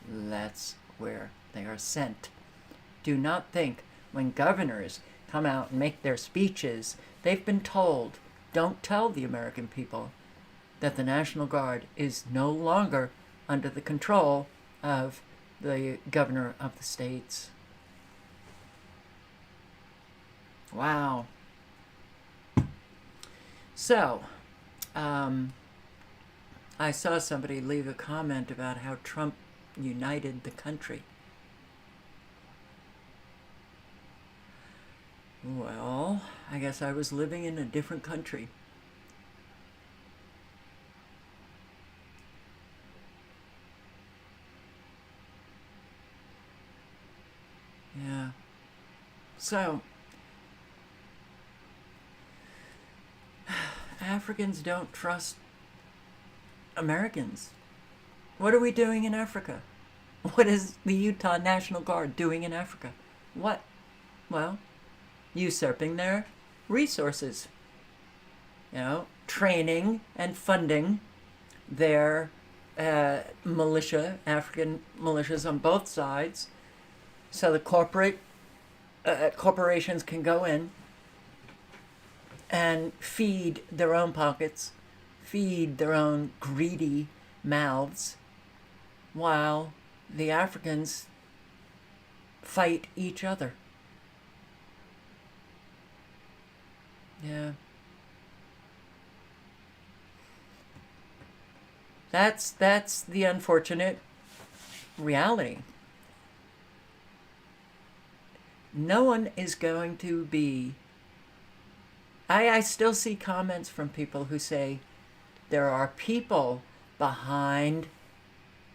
that's where they are sent. Do not think when governors come out and make their speeches, they've been told, don't tell the American people that the National Guard is no longer under the control of the governor of the states. Wow. So, I saw somebody leave a comment about how Trump united the country. Well, I guess I was living in a different country. Yeah. So, Africans don't trust Americans. What are we doing in Africa? What is the Utah National Guard doing in Africa? What? Well, usurping their resources. You know, training and funding their militia, African militias on both sides, so the corporations can go in and feed their own pockets, feed their own greedy mouths, while the Africans fight each other. Yeah. That's the unfortunate reality. No one is going to be... I still see comments from people who say there are people behind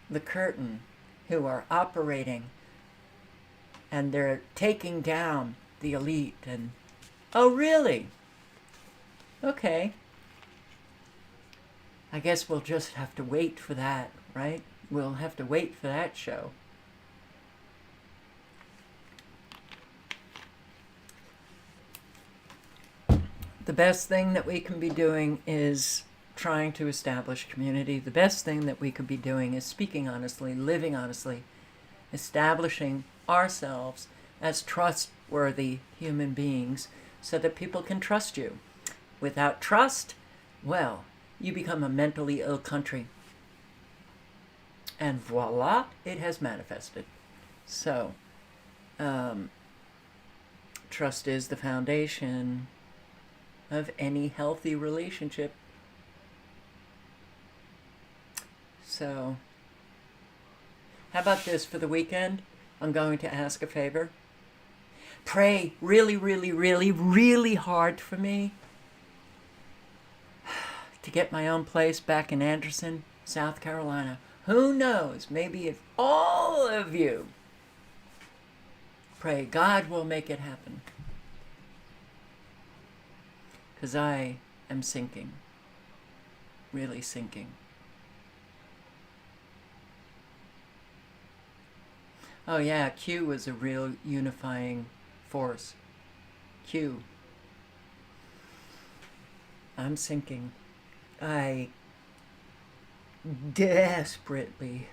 the curtain who are operating and they're taking down the elite. And oh, really? Okay. I guess we'll just have to wait for that, right? We'll have to wait for that show. The best thing that we can be doing is trying to establish community. The best thing that we could be doing is speaking honestly, living honestly, establishing ourselves as trustworthy human beings so that people can trust you. Without trust, well, you become a mentally ill country. And voila, it has manifested. So, trust is the foundation of any healthy relationship. So, how about this for the weekend? I'm going to ask a favor. Pray really, really, really, really hard for me to get my own place back in Anderson, South Carolina. Who knows? Maybe if all of you pray, God will make it happen. Because I am sinking. Really sinking. Oh yeah, Q was a real unifying force. Q. I'm sinking. I desperately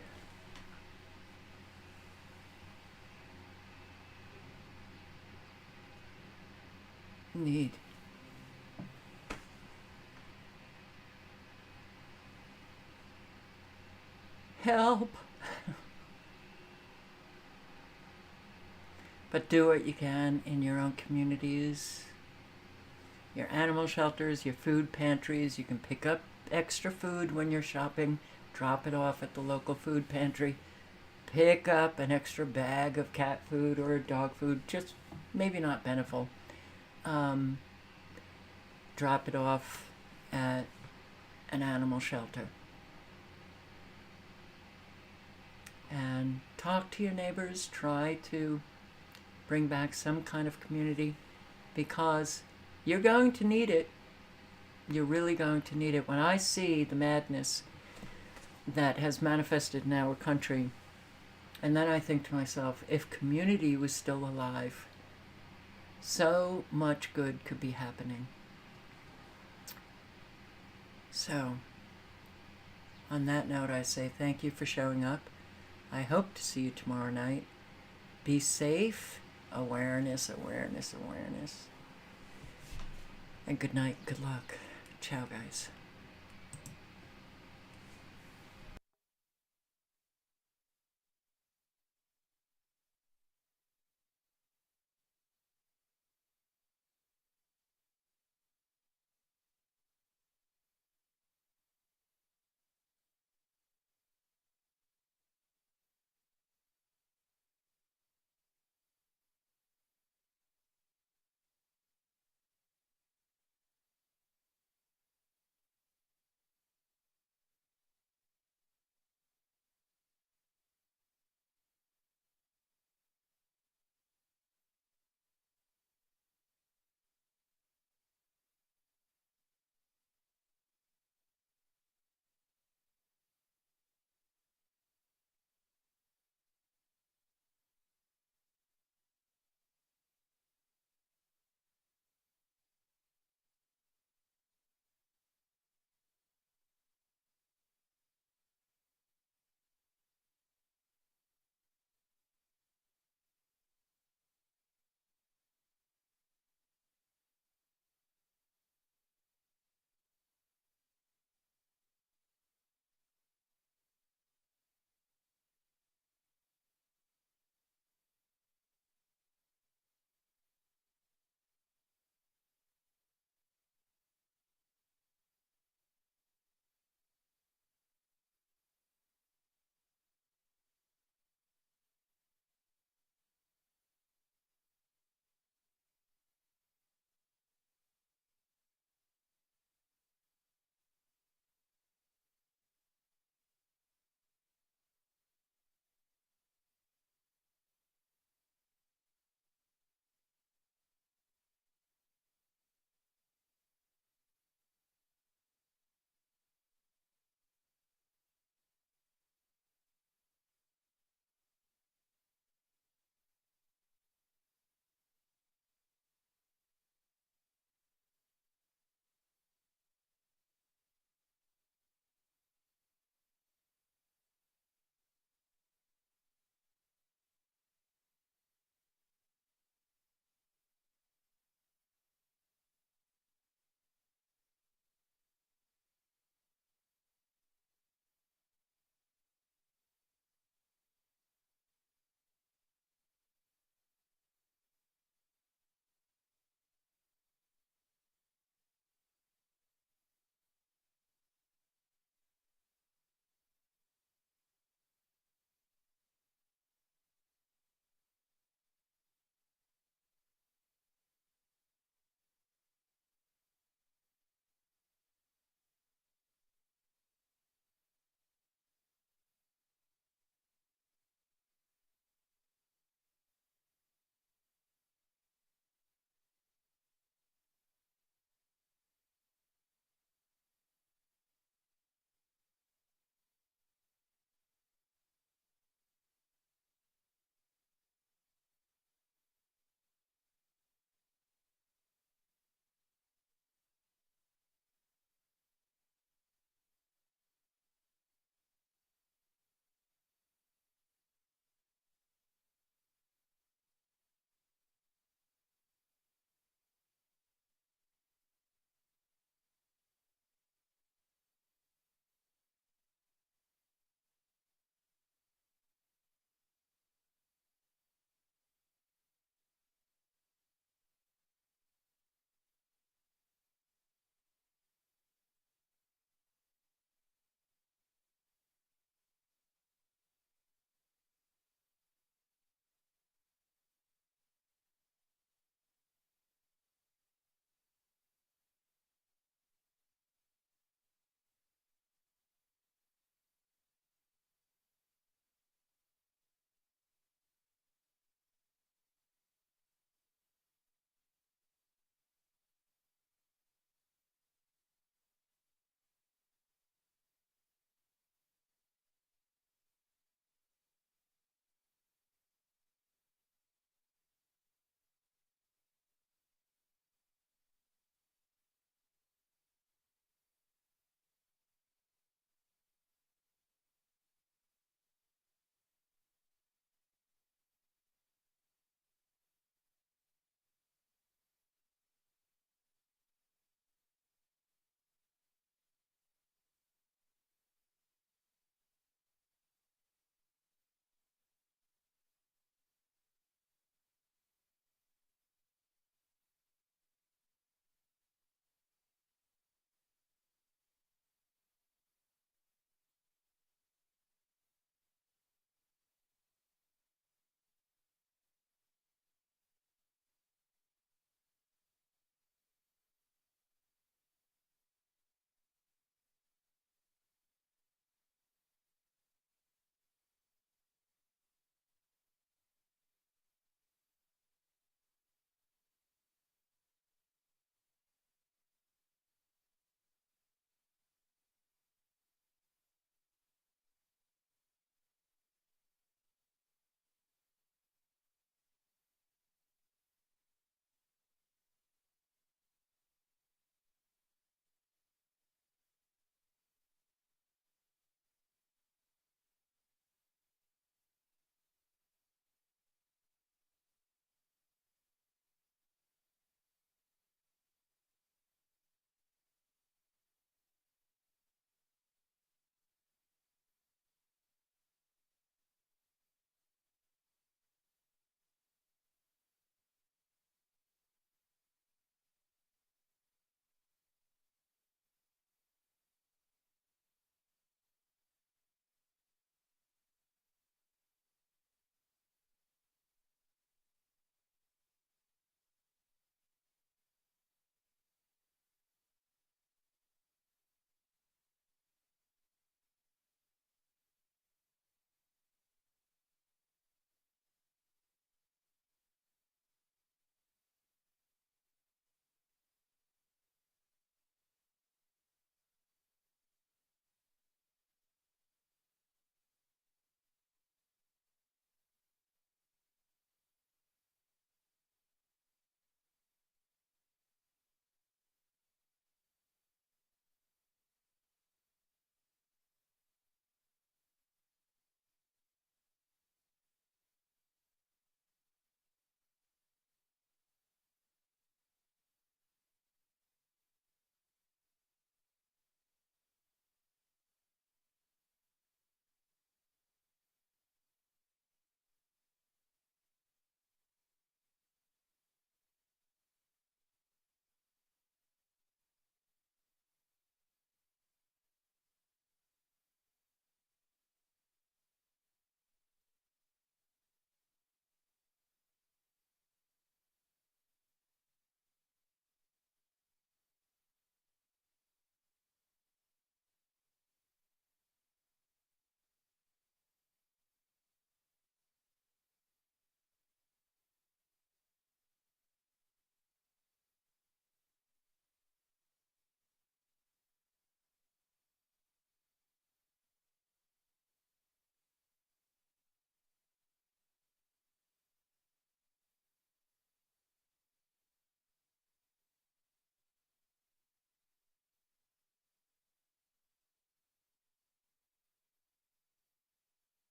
need help. But do what you can in your own communities, your animal shelters, your food pantries. You can pick up extra food when you're shopping, drop it off at the local food pantry, pick up an extra bag of cat food or dog food, just maybe not plentiful. Drop it off at an animal shelter. And talk to your neighbors, try to bring back some kind of community, because you're going to need it. You're really going to need it. When I see the madness that has manifested in our country, and then I think to myself, if community was still alive, so much good could be happening. So, on that note, I say thank you for showing up. I hope to see you tomorrow night. Be safe. Awareness, awareness, awareness. And good night, good luck. Ciao, guys.